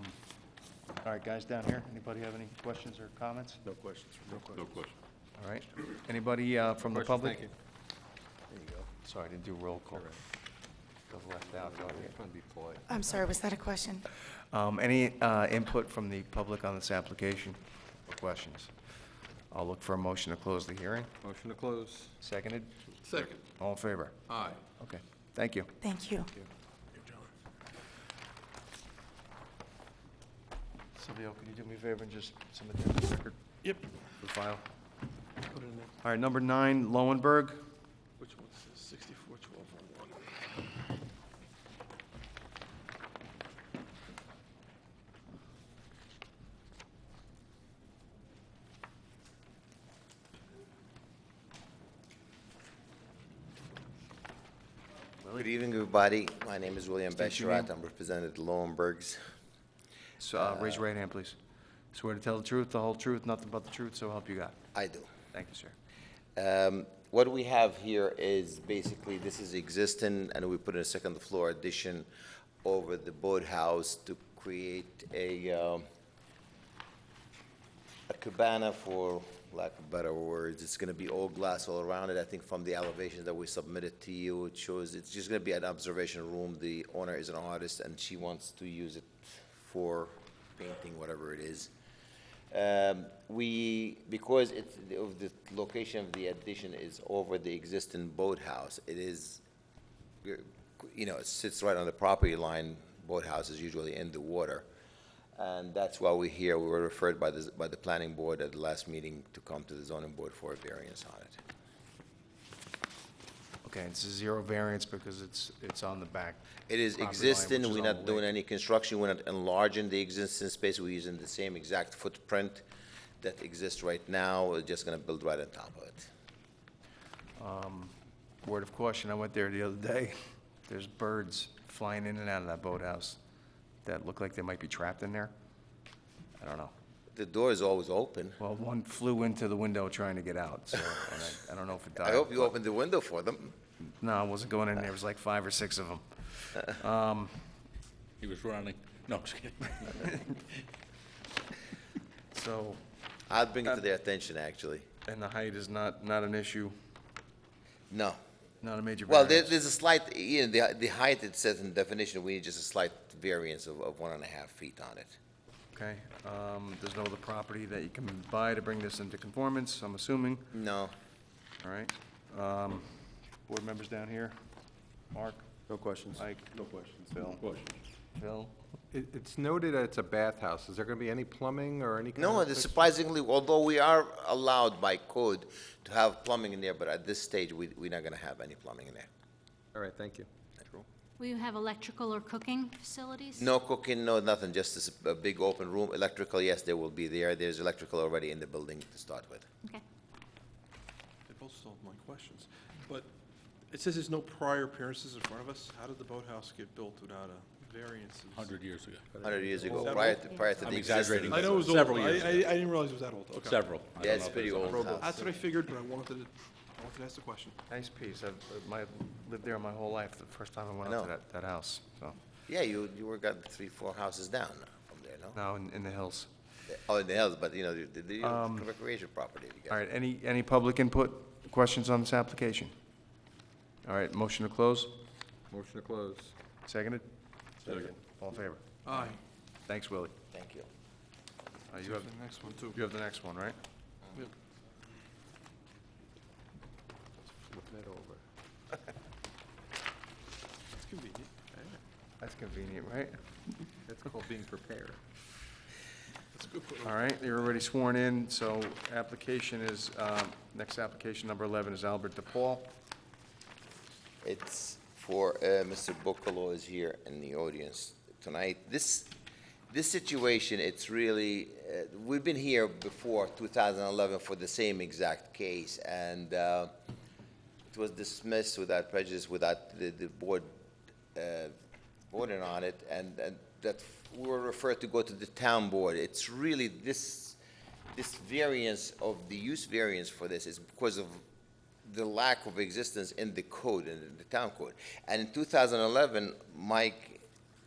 right, guys down here, anybody have any questions or comments? No questions. No questions. All right, anybody from the Questions? public? Thank you. There you go. Sorry, I didn't do roll call. Got left out, don't you? Trying to be polite. I'm sorry, was that a question? Any input from the public on this application or questions? I'll look for a motion to close the hearing. Motion to close. Seconded? Second. All in favor? Aye. Okay, thank you. Thank you. Silvio, could you do me a favor and just submit that to the record? Yep. The file? Put it in there. All right, number 9, Lowenberg. Which one's this? 641201. Good evening, everybody. My name is William State your name. Besharat. I'm representing the Lowenbergs. So, raise your right hand, please. Swear to tell the truth, the whole truth, nothing but the truth, so help you God. I do. Thank you, sir. What we have here is basically, this is existing, and we put in a second floor addition over the boathouse to create a cabana, for lack of better words. It's gonna be all glass all around it. I think from the elevations that we submitted to you, it shows it's just gonna be an observation room. The owner is an artist, and she wants to use it for painting, whatever it is. Because it's, of the location of the addition is over the existing boathouse, it is, you know, it sits right on the property line. Boathouse is usually in the water. And that's why we're here. We were referred by the planning board at the last meeting to come to the zoning board for a variance on it. Okay, it's a 0 variance because it's on the back. It is property line, existing, which is we're on not the doing lake. any construction, we're not enlarging the existing space, we're using the same exact footprint that exists right now, we're just gonna build right on top of it. Word of caution, I went there the other day. There's birds flying in and out of that boathouse that look like they might be trapped in there. I don't know. The door is always open. Well, one flew into the window trying to get out, so and I don't know if it died. I hope you but- opened the window for them. No, I wasn't going in there. It was like 5 or 6 of them. He was running. No, I'm just kidding. So, I'll bring it to their attention, actually. and the height is not an issue, No. not a major Well, variance? there's a slight, you know, the height, it says in the definition, we need just a slight variance of 1.5 feet on it. Okay, there's no other property that you can buy to bring this into conformance, I'm assuming? No. All right. Board members down here? Mark? No questions. Mike? No questions. Phil? Phil? It's noted that it's a bathhouse. Is there going to be any plumbing or any kind No, of it's fix- surprisingly, although we are allowed by code to have plumbing in there, but at this stage, we're not gonna have any plumbing in there. All right, thank you. Will you have electrical or cooking facilities? No cooking, no nothing, just a big open room. Electrical, yes, there will be there. There's electrical already in the building to start with. Okay. They both solved my questions. But it says there's no prior appearances in front of us. How did the boathouse get built without a variance? 100 years ago. 100 years Is ago, that prior old? to, prior to I'm the exaggerating. existing. I know it was old. Several I years ago. didn't realize it was that old. Okay. Several. I Yeah, don't it's know if pretty there's a- old house. That's what I figured, but I wanted to ask the question. Nice piece. I've lived there my whole life, the first time I went I out to know. that house, so. Yeah, you were got 3-4 houses down from there, no? Now in the hills. Oh, in the hills, but you know, the Um, recreation property. you got. All right, any public input, questions on this application? All right, motion to close? Motion to close. Seconded? Second. All in favor? Aye. Thanks, Willie. Thank you. You have, The next one, too. you have the next one, right? Yep. Flipping it over. It's convenient. That's convenient, right? That's called being prepared. That's a good put. All right, you're already sworn in, so application is, next application, number 11, is Albert DePaul. It's for, Mr. Bocolo is here in the audience tonight. This situation, it's really, we've been here before 2011 for the same exact case, and it was dismissed without prejudice, without the board voting on it, and that we were referred to go to the town board. It's really this variance of the use variance for this is because of the lack of existence in the code, in the town code. And in 2011, Mike,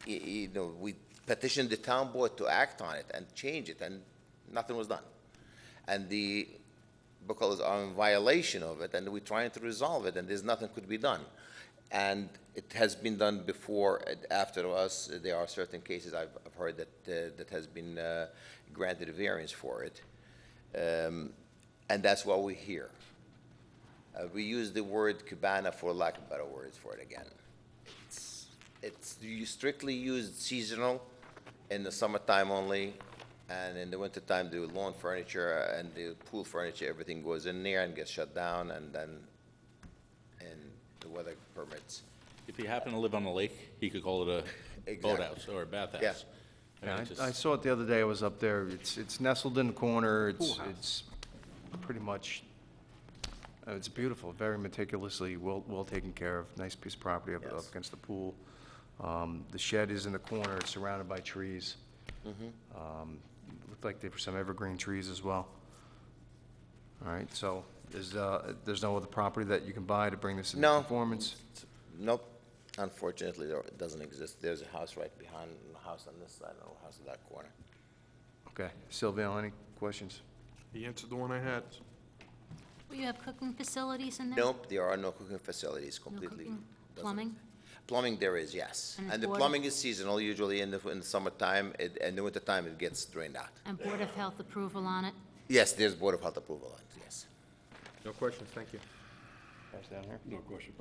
we petitioned the town board to act on it and change it, and nothing was done. And the Bocolos are in violation of it, and we're trying to resolve it, and there's nothing could be done. And it has been done before, after us. There are certain cases I've heard that has been granted a variance for it. And that's why we're here. We use the word cabana for lack of better words for it again. It's you strictly used seasonal in the summertime only, and in the wintertime, the lawn furniture and the pool furniture, everything goes in there and gets shut down, and then, and the weather permits. If he happened to live on the lake, he could call it a Exactly. boathouse or a bathhouse. Yeah. I mean, Yeah, it's just- I saw it the other day, I was up there, it's nestled in the corner, it's pretty much, it's beautiful, very meticulously, well taken care of, nice piece of property up Yes. against the pool. The shed is in the corner, it's surrounded by trees. Looked like there were some evergreen trees as well. All right, so there's no other property that you can buy to bring this into No. conformance? Nope, unfortunately, it doesn't exist. There's a house right behind the house on this side, and a house in that corner. Okay, Sylvia, any questions? He answered the one I had. Will you have cooking facilities in there? Nope, there are no cooking facilities, No completely. cooking? doesn't- Plumbing? Plumbing there is, yes. And And the board- plumbing is seasonal, usually in the summertime, in the wintertime, it gets drained out. And Board of Health approval on it? Yes, there's Board of Health approval on it, yes. No questions, thank you. Pass down here. No questions.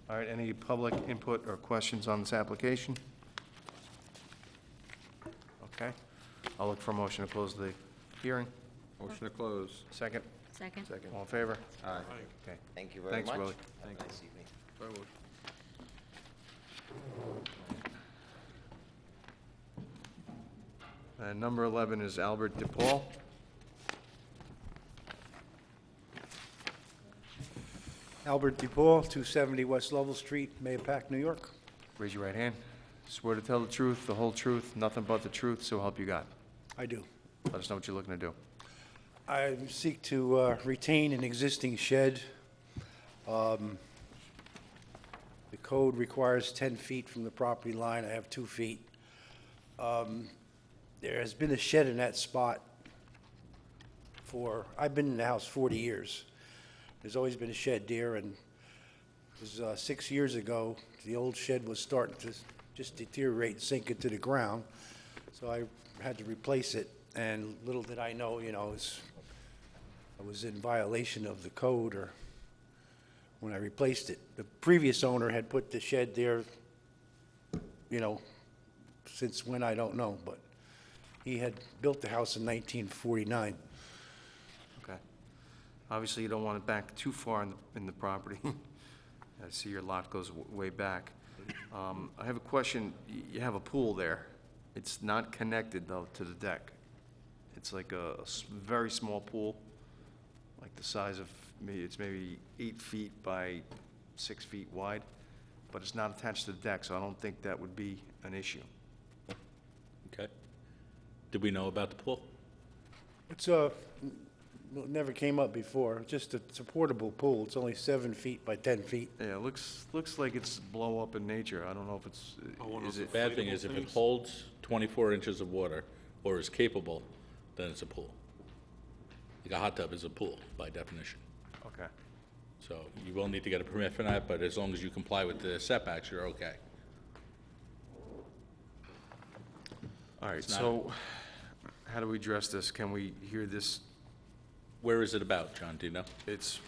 All right, any public input or questions on this application? Okay, I'll look for a motion to close the hearing. Motion to close. Second? Second? All in favor? Aye. Okay. Thank you very Thanks, much. Willie. Have a nice evening. So moved. And number 11 is Albert DePaul. Albert DePaul, 270 West Lovell Street, Mahopac, New York. Raise your right hand. Swear to tell the truth, the whole truth, nothing but the truth, so help you God. I do. Let us know what you're looking to do. I seek to retain an existing shed. The code requires 10 feet from the property line. I have 2 feet. There has been a shed in that spot I've been in the house 40 years. There's always been a shed there, and it was 6 years ago, the old shed was starting to just deteriorate and sink into the ground, so I had to replace it, and little did I know, I was in violation of the code or when I replaced it. The previous owner had put the shed there, since when, I don't know, but he had built the house in 1949. Okay. Obviously, you don't want it back too far in the property. I see your lot goes way back. I have a question. You have a pool there. It's not connected, though, to the deck. It's like a very small pool, like the size of, it's maybe 8 feet by 6 feet wide, but it's not attached to the deck, so I don't think that would be an issue. Okay. Did we know about the pool? It's never came up before, it's a portable pool. It's only 7 feet by 10 feet. Yeah, it looks like it's blow up in nature. I don't know if it's, is The it? bad thing is if it holds 24 inches of water or is capable, then it's a pool. Like a hot tub is a pool by definition. Okay. So you will need to get a permit for that, but as long as you comply with the setbacks, you're okay. All right, It's not- so how do we address this? Can we hear this? Where is it about, John, do you know? It's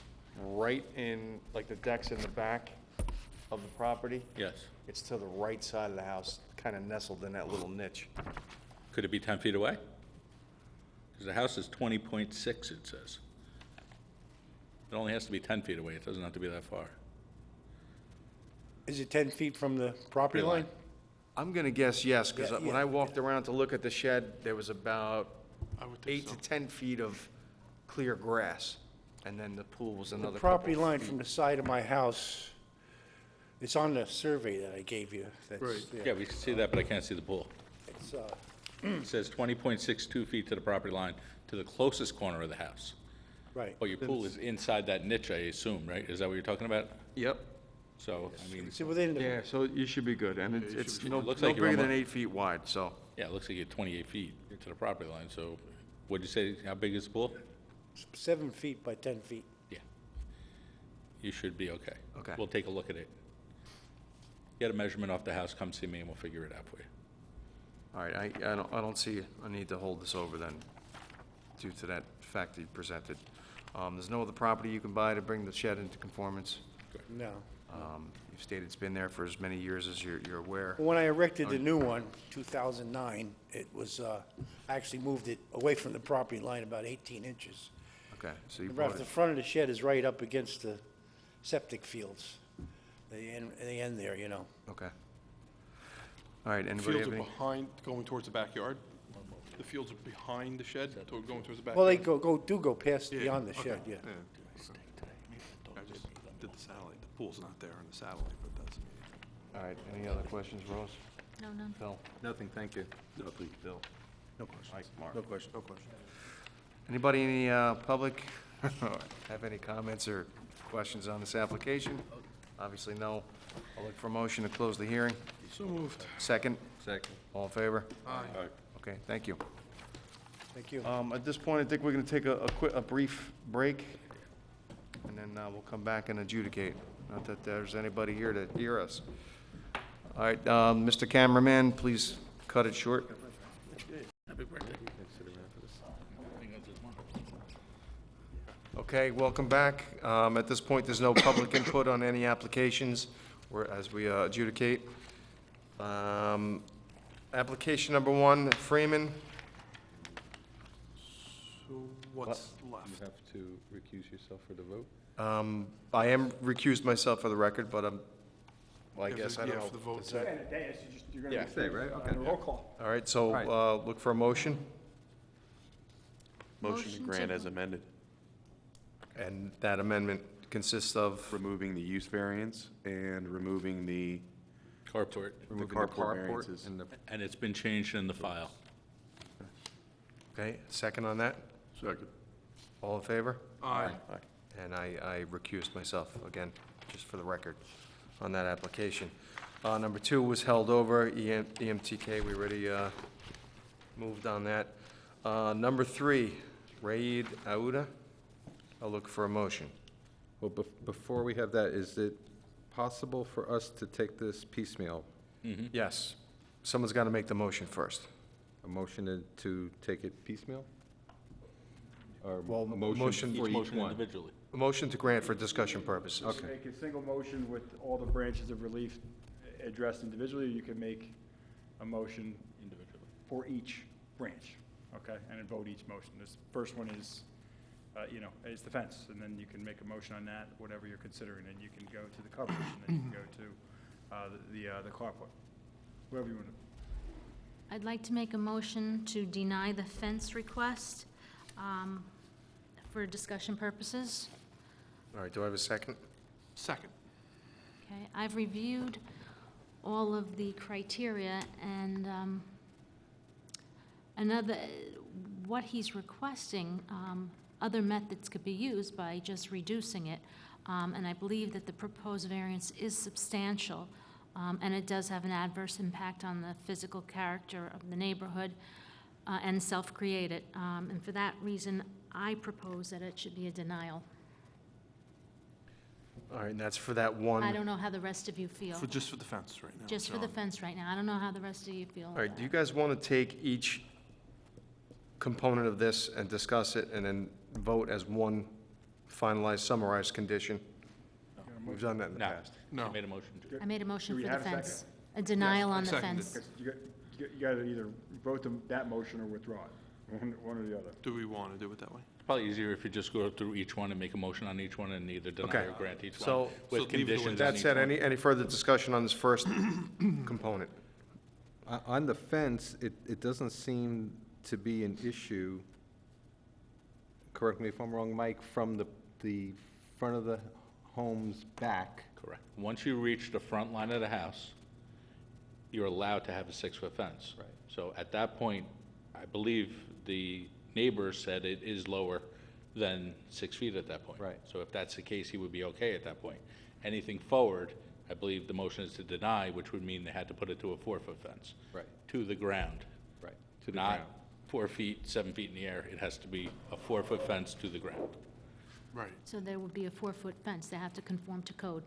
right in, like the deck's in the back of the property. Yes. It's to the right side of the house, kind of nestled in that little niche. Could it be 10 feet away? Because the house is 20.6, it says. It only has to be 10 feet away, it doesn't have to be that far. Is it 10 feet from the property Property line? I'm gonna guess yes, because Yeah, when yeah. I walked around to look at the shed, there was about I would think 8 so. to 10 feet of clear grass, and then the pool was The another property couple line feet. from the side of my house, it's on the survey that I gave you. That's Right. there. Yeah, we can see that, but I can't see the pool. It's, It says 20.62 feet to the property line to the closest corner of the house. right. But your pool is inside that niche, I assume, right? Is that what you're talking about? Yep. So, I mean, It's within the, Yeah, so you should be good, and it's no Looks no like you're bigger than almo- 8 feet wide, so. yeah, it looks like you're 28 feet to the property line, so what'd you say, how big is the pool? 7 feet by 10 feet. Yeah. You should be okay. Okay. We'll take a look at it. Get a measurement off the house, come see me, and we'll figure it out for you. All right, I don't see a need to hold this over then, due to that fact that you presented. There's no other property you can buy to bring the shed into conformance. No. You've stated it's been there for as many years as you're aware. When I erected the new one, 2009, it was, I actually moved it away from the property line about 18 inches. Okay, so you Right, bought the it. front of the shed is right up against the septic fields, the end there, you know. Okay. All right, The anybody fields have are any? behind, going towards the backyard? The fields are behind the shed, going towards the backyard? Well, they do go past Yeah, beyond the okay, shed, yeah. I just did the satellite, the pool's not there on the satellite, but that's me. All right, any other questions, Rose? No, none. Phil? Nothing, thank you. Nothing. Bill? No questions. Mike? Mark? No question, no question. Anybody in the public have any comments or questions on this application? Obviously, no. I'll look for a motion to close the hearing. So moved. Second? Second. All in favor? Aye. Okay, thank you. Thank you. At this point, I think we're going to take a brief break, and then we'll come back and adjudicate. Not that there's anybody here to hear us. All right, Mr. Cameraman, please cut it short. Happy birthday. Okay, welcome back. At this point, there's no public input on any applications as we adjudicate. Application number 1, Freeman. So what's left? You have to recuse yourself for the vote? I am recused myself for the record, but well, I Yeah, guess for- I don't yeah, know. for the vote. Is that- You're gonna Yeah. be Say, right? Okay. roll call. All right, so Right. look for a motion, Motion to Motion grant to- as amended, and that amendment consists of, removing the use variance and removing the Carport, the Removing the carport variances. and the, and it's been changed in the file. okay, second on that? Second. All in favor? Aye. And I recused myself, again, just for the record, on that application. Number 2 was held over, EMTK, we already moved on that. Number 3, Raid Auda, I'll look for a motion. well, before we have that, is it possible for us to take this piecemeal? Yes, someone's got to make the motion first. A motion to take it piecemeal? Or Well, a motion for each Motion one? individually. A motion to grant for discussion purposes. Okay. Make a single motion with all the branches of relief addressed individually. You can make a motion Individually. for each branch, okay? And then vote each motion. This first one is, is the fence, and then you can make a motion on that, whatever you're considering, and you can go to the coverage, and then you can go to the carport, wherever you want to. I'd like to make a motion to deny the fence request for discussion purposes. All right, do I have a second? Second. Okay, I've reviewed all of the criteria, and what he's requesting, other methods could be used by just reducing it, and I believe that the proposed variance is substantial, and it does have an adverse impact on the physical character of the neighborhood, and self-created, and for that reason, I propose that it should be a denial. All right, and that's for that one. I don't know how the rest of you feel. Just for the fence right now. Just for the John. fence right now. I don't know how the rest of you feel. All right, do you guys want to take each component of this and discuss it and then vote as one finalized, summarized condition? We've done that in the No. past. No. I made a motion to. I made a motion Do we for the have a fence. second? A denial on the seconded. fence. You got to either vote that motion or withdraw it, one or the other. Do we want to do it that way? It's probably easier if you just go through each one and make a motion on each one and either deny Okay. or grant each one. So- With So leave it the way conditions it on That each said, one. any further discussion on this first component? On the fence, it doesn't seem to be an issue, correct me if I'm wrong, Mike, from the front of the home's back. Correct. Once you reach the front line of the house, you're allowed to have a 6-foot fence. Right. So at that point, I believe the neighbor said it is lower than 6 feet at that point. Right. So if that's the case, he would be okay at that point. Anything forward, I believe the motion is to deny, which would mean they had to put it to a 4-foot fence. Right. To the ground. Right, to the Not ground. 4 feet, 7 feet in the air. It has to be a 4-foot fence to the ground. Right. So there would be a 4-foot fence. They have to conform to code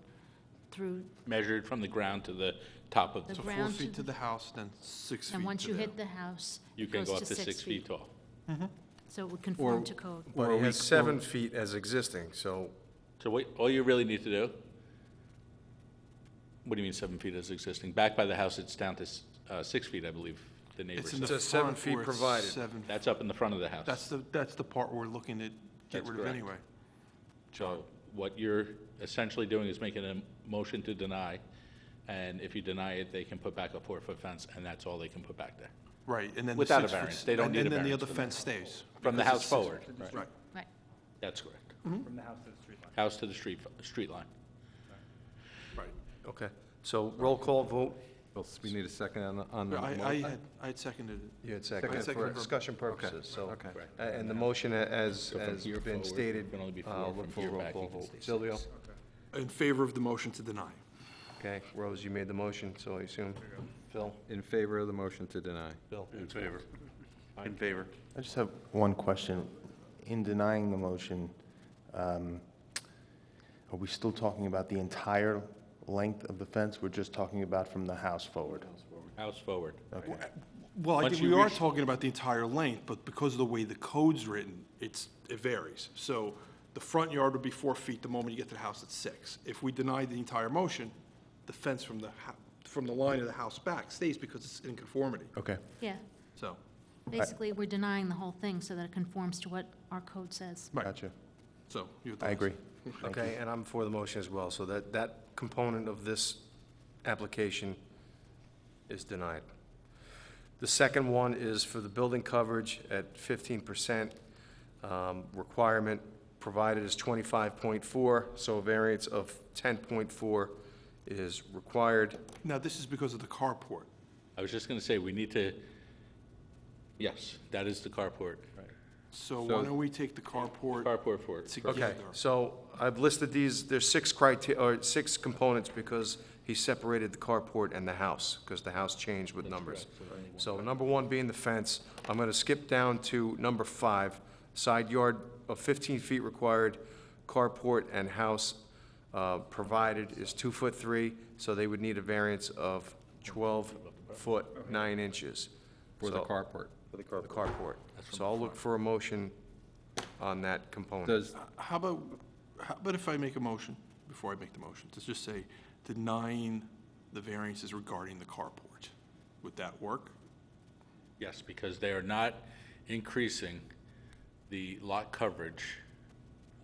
through, Measured from the ground to the top of The the, So 4 ground feet to to the house, then 6 feet and once to you there. hit the house, you it can goes go up to to 6 6 feet tall. So it would conform to code. But Or it we- has 7 feet as existing, so So what, all you really need to do, what do you mean 7 feet is existing? Back by the house, it's down to 6 feet, I believe, the neighbor It's in said. the It says 7 front feet where it's provided. 7. That's up in the front of the house. That's the part we're looking to get That's rid of correct. anyway. So what you're essentially doing is making a motion to deny, and if you deny it, they can put back a 4-foot fence, and that's all they can put back there. Right, and then the Without a 6 foot- variance. They don't need a And then the variance other for that. fence stays. From the because house it's forward. Right. Right. That's correct. From the house to the street line. House to the street line. Right. okay. So roll call vote, Well, we need a second on the. I had seconded it. you had Second second, for for- discussion purposes, so. Okay. And the motion as So from here been forward, stated, it can only be 4. look From for a here roll back, call you can vote. stay Silvio? 6. In favor of the motion to deny. Okay, Rose, you made the motion, so I assume, Phil? In favor of the motion to deny. Bill? In favor. In favor. I just have one question. In denying the motion, are we still talking about the entire length of the fence? We're just talking about from the house forward? House forward. Okay. Well, I Once think you we are reach- talking about the entire length, but because of the way the code's written, it varies. So the front yard would be 4 feet, the moment you get to the house, it's 6. If we deny the entire motion, the fence from the line of the house back stays because it's in conformity, Okay. Yeah. so. Basically, we're denying the whole thing so that it conforms to what our code says. Right. Gotcha. So. you have I the- agree. Okay, and I'm for the motion as well, so that component of this application is denied. The second one is for the building coverage at 15%. Requirement provided is 25.4, so a variance of 10.4 is required. Now, this is because of the carport. I was just going to say, we need to, yes, that is the carport. So why don't we take the carport Carport for it. together? Okay, so I've listed these, there's 6 components because he separated the carport and the house, because the house changed with numbers. So number 1 being the fence, I'm gonna skip down to number 5, side yard of 15 feet required, carport and house provided is 2'3", so they would need a variance of 12 foot 9 inches. For the So- carport. For the carport. So I'll look for a motion on that component. Does, How about if I make a motion, before I make the motion, to just say denying the variances regarding the carport? Would that work? Yes, because they are not increasing the lot coverage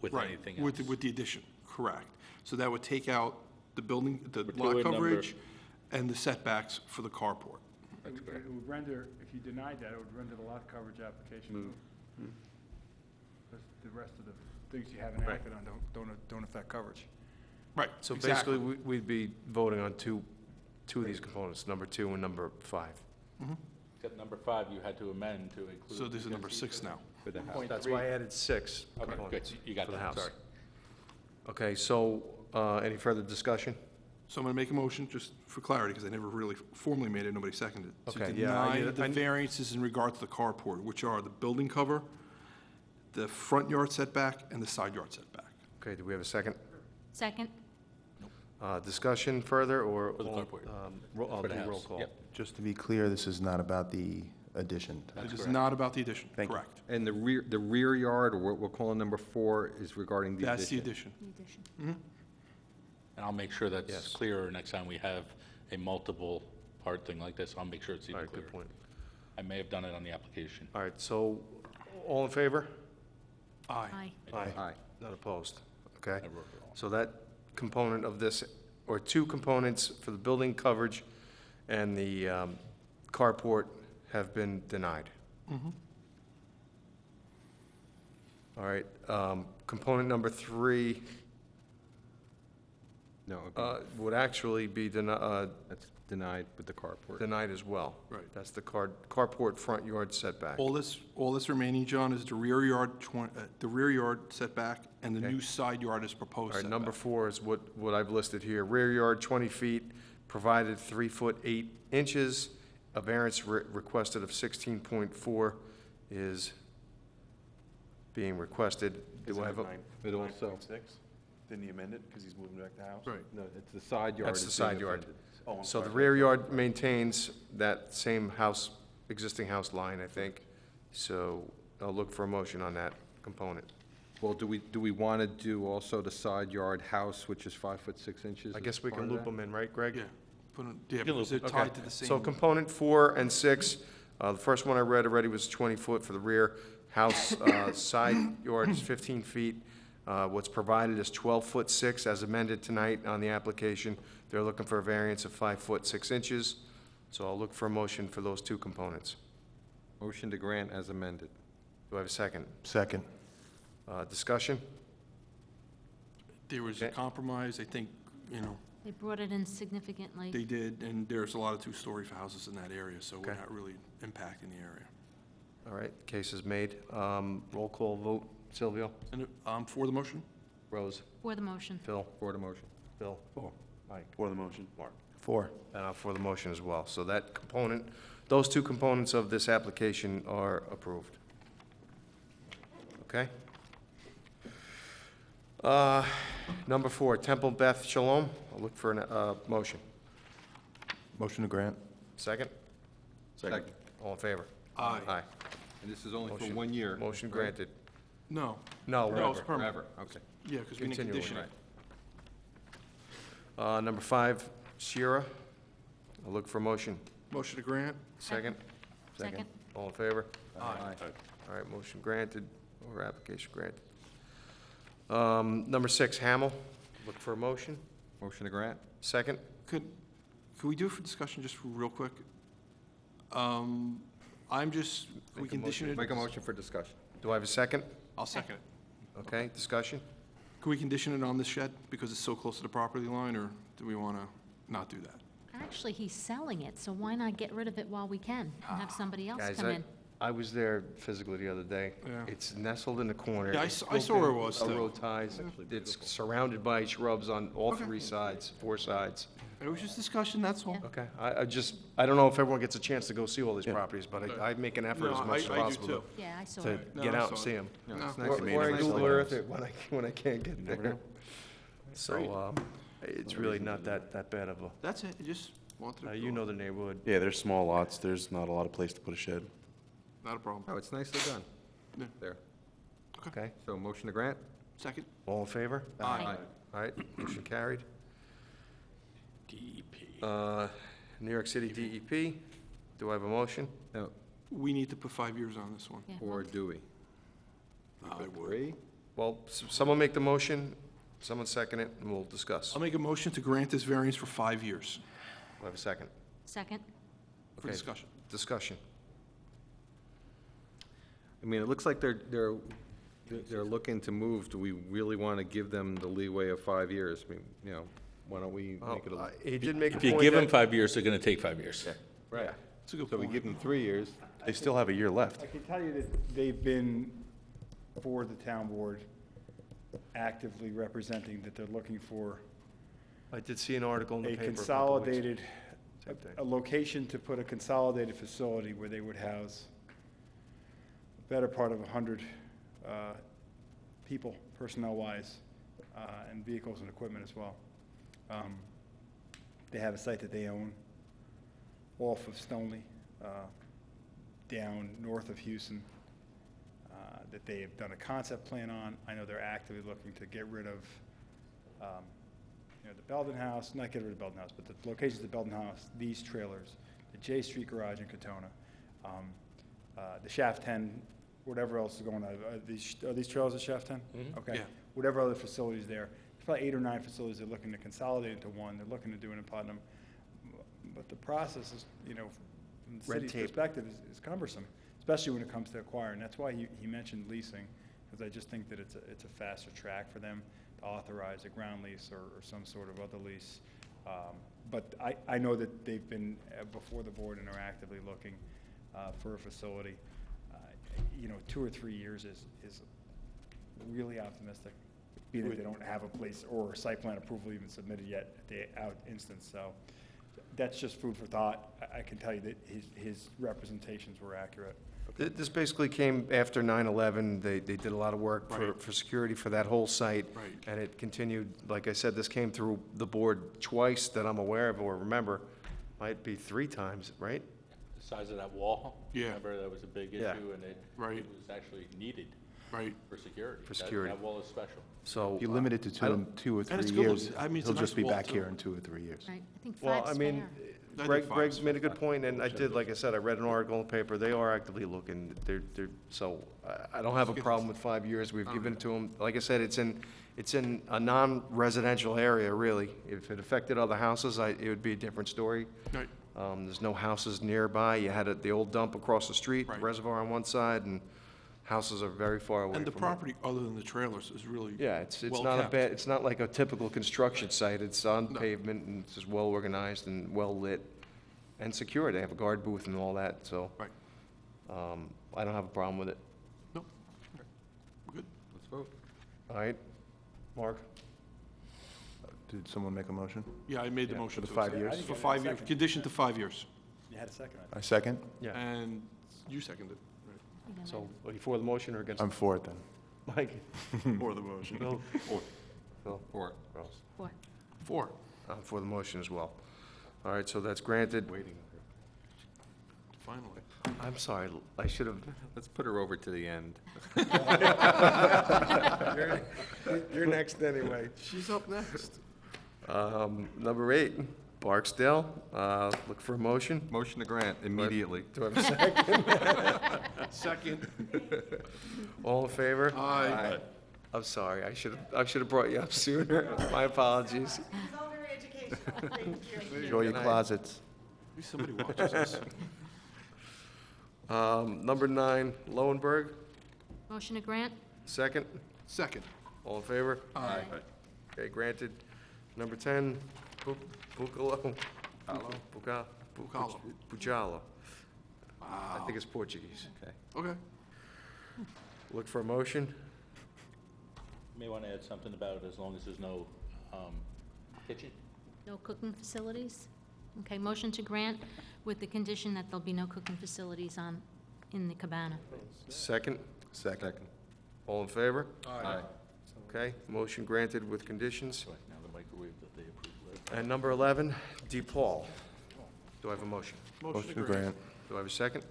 with Right, anything with, else. with the addition, correct. So that would take out the building, the We're lot doing number- coverage and the setbacks for the carport. That's correct. It would render, if you denied that, it would render the lot coverage application moot. Because the rest of the things you haven't acted on don't affect coverage. Right, So exactly. basically, we'd be voting on two of these components, number 2 and number 5. Except number 5, you had to amend to include. So this is number 6 now. For the house. That's why I added 6 Okay, good, components you got for the that, house. sorry. Okay, so, any further discussion? So I'm going to make a motion, just for clarity, because I never really formally made it, nobody seconded it. Okay, To yeah, I deny need- the I need- variances in regard to the carport, which are the building cover, the front yard setback, and the side yard setback. Okay, do we have a second? Second? Discussion further, or? For the carport. I'll For the do roll house, call. yep. Just to be clear, this is not about the addition. It is not about the addition, Thank you. correct. And the rear yard, or what we're calling number 4, is regarding the addition? That's the addition. And I'll make sure that's Yes. clearer next time we have a multiple part thing like this. I'll make sure it's All even right, clearer. good point. I may have done it on the application. All right, so, all in favor? Aye. Aye. Not opposed, okay? So that component of this, or two components for the building coverage and the carport have been denied. All right, component number 3 No, would actually be that's denied with the carport. denied as well. Right. That's the carport front yard setback. All this remaining, John, is the rear yard setback, and the Okay. new side yard is All proposed right, setback. number 4 is what I've listed here. Rear yard, 20 feet, provided 3 foot 8 inches. A variance requested of 16.4 is being requested. Do I have a? It also, Didn't he amend it because he's moving back to the house? Right. no, it's the side yard. That's the is being side yard. offended. Oh, I'm So the sorry. rear yard maintains that same house, existing house line, I think. So I'll look for a motion on that component. Well, do we want to do also the side yard house, which is 5 foot 6 inches? I guess we as can part of loop that? them in, right, Greg? Yeah, because they're Okay. tied to the same. So component 4 and 6, the first one I read already was 20 foot for the rear. House side yard is 15 feet. What's provided is 12 foot 6 as amended tonight on the application. They're looking for a variance of 5 foot 6 inches. So I'll look for a motion for those two components. Motion to grant as amended. Do I have a second? Second. Discussion? There was a Okay. compromise, I think, They brought it in significantly. they did, and there's a lot of two-story houses in that area, so we're Okay. not really impacting the area. All right, case is made. Roll call vote. Silvio? And for the motion? Rose? For the motion. Phil? For the motion. Phil? Mike. For the motion. Mark. 4. And I'm for the motion as well. So that component, those two components of this application are approved. Okay? Number 4, Temple Beth Shalom. I'll look for a motion. Motion to grant. Second? Second. All in favor? Aye. Aye. And this is only for Motion- 1 year. Motion right? granted. No. No, No, it's forever. permanent. Forever, okay. Yeah, because we didn't Continually, condition it. Number 5, Sierra. I'll look for a motion. Motion to grant? Second? Second. All in favor? Aye. All right, motion granted, or application granted. Number 6, Hamel. Look for a motion. Motion to grant? Second? Could we do it for discussion just real quick? I'm just, we condition it. Make a motion for discussion. Do I have a second? I'll second it. Okay, discussion? Can we condition it on this shed because it's so close to the property line, or do we want to not do that? Actually, he's selling it, so why not get rid of it while we can and have somebody else Guys, come in? I was there physically the other day. Yeah. It's nestled in the corner. Yeah, I It's I saw where it built in was, too. railroad ties. It's surrounded by shrubs on all Okay. 3 sides, 4 sides. It was just discussion, that's all. Okay, I don't know if everyone gets a chance to go see all these properties, but I make an effort No, as much as I do possible too. Yeah, I saw to it. No, get I out and saw see it. them. No. It's nice to meet Or I him. Google Earth it when I can't get there. So, Great. it's really not that bad of a, That's it, I just wanted to. you know the neighborhood. Yeah, there's small lots, there's not a lot of place to put a shed. Not a problem. Oh, it's nicely done. Yeah. There. Okay, So motion to grant? Second? all in favor? Aye. All right, motion carried. DEP. New York City DEP, do I have a motion? No, We need to put 5 years on this one. Yeah. or do we? I would. Agree? Well, someone make the motion, someone second it, and we'll discuss. I'll make a motion to grant this variance for 5 years Do I have a second? Second. for Okay. discussion. Discussion. I mean, it looks like they're looking to move. Do we really want to give them the leeway of 5 years? I mean, why don't we make it a... He did make a If point you give them that- 5 years, they're going to take 5 years. Right. It's a good So we point. give them 3 years. They still have a year left. I can tell you that they've been, for the town board, actively representing that they're looking for I did see an article in the a paper. couple weeks- consolidated, Same thing. a location to put a consolidated facility where they would house a better part of 100 people, personnel-wise, and vehicles and equipment as well. They have a site that they own off of Stoneley, down north of Houston, that they have done a concept plan on. I know they're actively looking to get rid of, the Belden House, not get rid of Belden House, but the locations of Belden House, these trailers, the J Street Garage in Katona, the Shaft 10, whatever else is going on. Are these trailers at Shaft 10? Okay. Yeah. Whatever other facilities there. There's probably 8 or 9 facilities they're looking to consolidate into one. They're looking to do it in Putnam. But the process is, from the Red city's tape. perspective, is cumbersome, especially when it comes to acquiring. That's why he mentioned leasing, because I just think that it's a faster track for them to authorize a ground lease or some sort of other lease. But I know that they've been before the board and are actively looking for a facility. 2 or 3 years is really optimistic, being that they don't have a place or a site plan approval even submitted yet at the out instance. So that's just food for thought. I can tell you that his representations were accurate. This basically came after 9/11. They did a lot of work for security for that whole site. Right. And it continued, like I said, this came through the board twice that I'm aware of or remember. Might be 3 times, right? The size of that wall. Yeah. Remember, that was a big Yeah. issue, and it was actually needed Right. for security. For security. That wall is special. So. If you limit it to I don't- 2 or And 3 it's good years, looking. I mean, it's a he'll just nice be wall, back too. here in 2 or 3 years. Right, I think Well, five's I mean, fair. Greg's made a good point, and I did, like I said, I read an article in the paper, they are actively looking, so I don't have a problem with 5 years, we've given it to them. Like I said, it's in a non-residential area, really. If it affected other houses, it would be a different story. Right. There's no houses nearby, you had the old dump across the street, Right. reservoir on one side, and houses are very far away from And it. the property, other than the trailers, is really Yeah, it's well not a kept. bad, it's not like a typical construction site. It's on pavement and it's just well organized and well lit and secure. They have a guard booth and all that, so. Right. I don't have a problem with it. No. Good. Let's vote. All right, Mark? Did someone make a motion? Yeah, I made the Yeah, motion. for the to 5 accept. years? I think For you had a 5 years, second. condition to 5 years. You had a second, I second. Yeah. And you seconded. So, are you for the motion or against? I'm for it then. Mike? For the motion. Bill? Four. Bill? Four. Ross? 4. 4. I'm for the motion as well. All right, so that's granted. Waiting. Finally. I'm sorry, I should have. Let's put her over to the end. You're next anyway. She's up next. Number 8, Barksdale, look for a motion. Motion to grant immediately. Do I have a second? Second. All in favor? Aye. I'm sorry, I should have brought you up sooner. My apologies. It's all very educational, thank you. Enjoy your Good night. closets. Maybe somebody watches this. Number 9, Lowenberg, Motion to grant? second. Second. All in favor? Aye. Okay, granted. Number 10, Bucalo. Bucalo. Bucalo. I think it's Portuguese. Okay. Okay. Look for a motion. You may want to add something about as long as there's no kitchen. No cooking facilities? Okay, motion to grant with the condition that there'll be no cooking facilities in the cabana. Second. Second. All in favor? Aye. Okay, motion granted with conditions. Now the microwave that they approved. Right? And number 11, DePaul. Do I have a motion? Motion to grant. Do I have a second?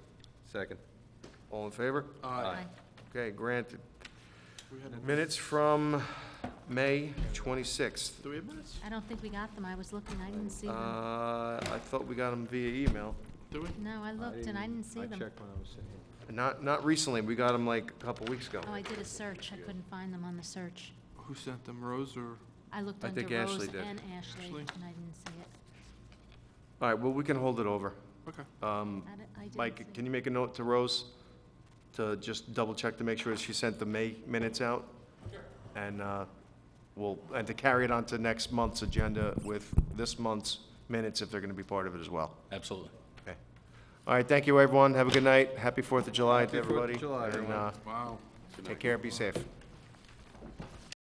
Second. All in favor? Aye. Okay, granted. We had- Minutes from May 26th. Do we have minutes? I don't think we got them, I was looking, I didn't see them. I thought we got them via email. Do we? No, I looked and I didn't see I them. checked when I was sitting here. Not recently, we got them like a couple weeks ago. Oh, I did a search, I couldn't find them on the search. Who sent them, Rose or? I looked I under think Rose Ashley did. and Ashley, Ashley? and I didn't see it. All right, well, we can hold it over. Okay. I didn't see Mike, it. can you make a note to Rose to just double check to make sure she sent the May minutes out? And and to carry it on to next month's agenda with this month's minutes if they're going to be part of it as well. Absolutely. Okay. All right, thank you, everyone. Have a good night. Happy 4th of July to Happy 4th of everybody. July, And, everyone. Wow. take care, be safe.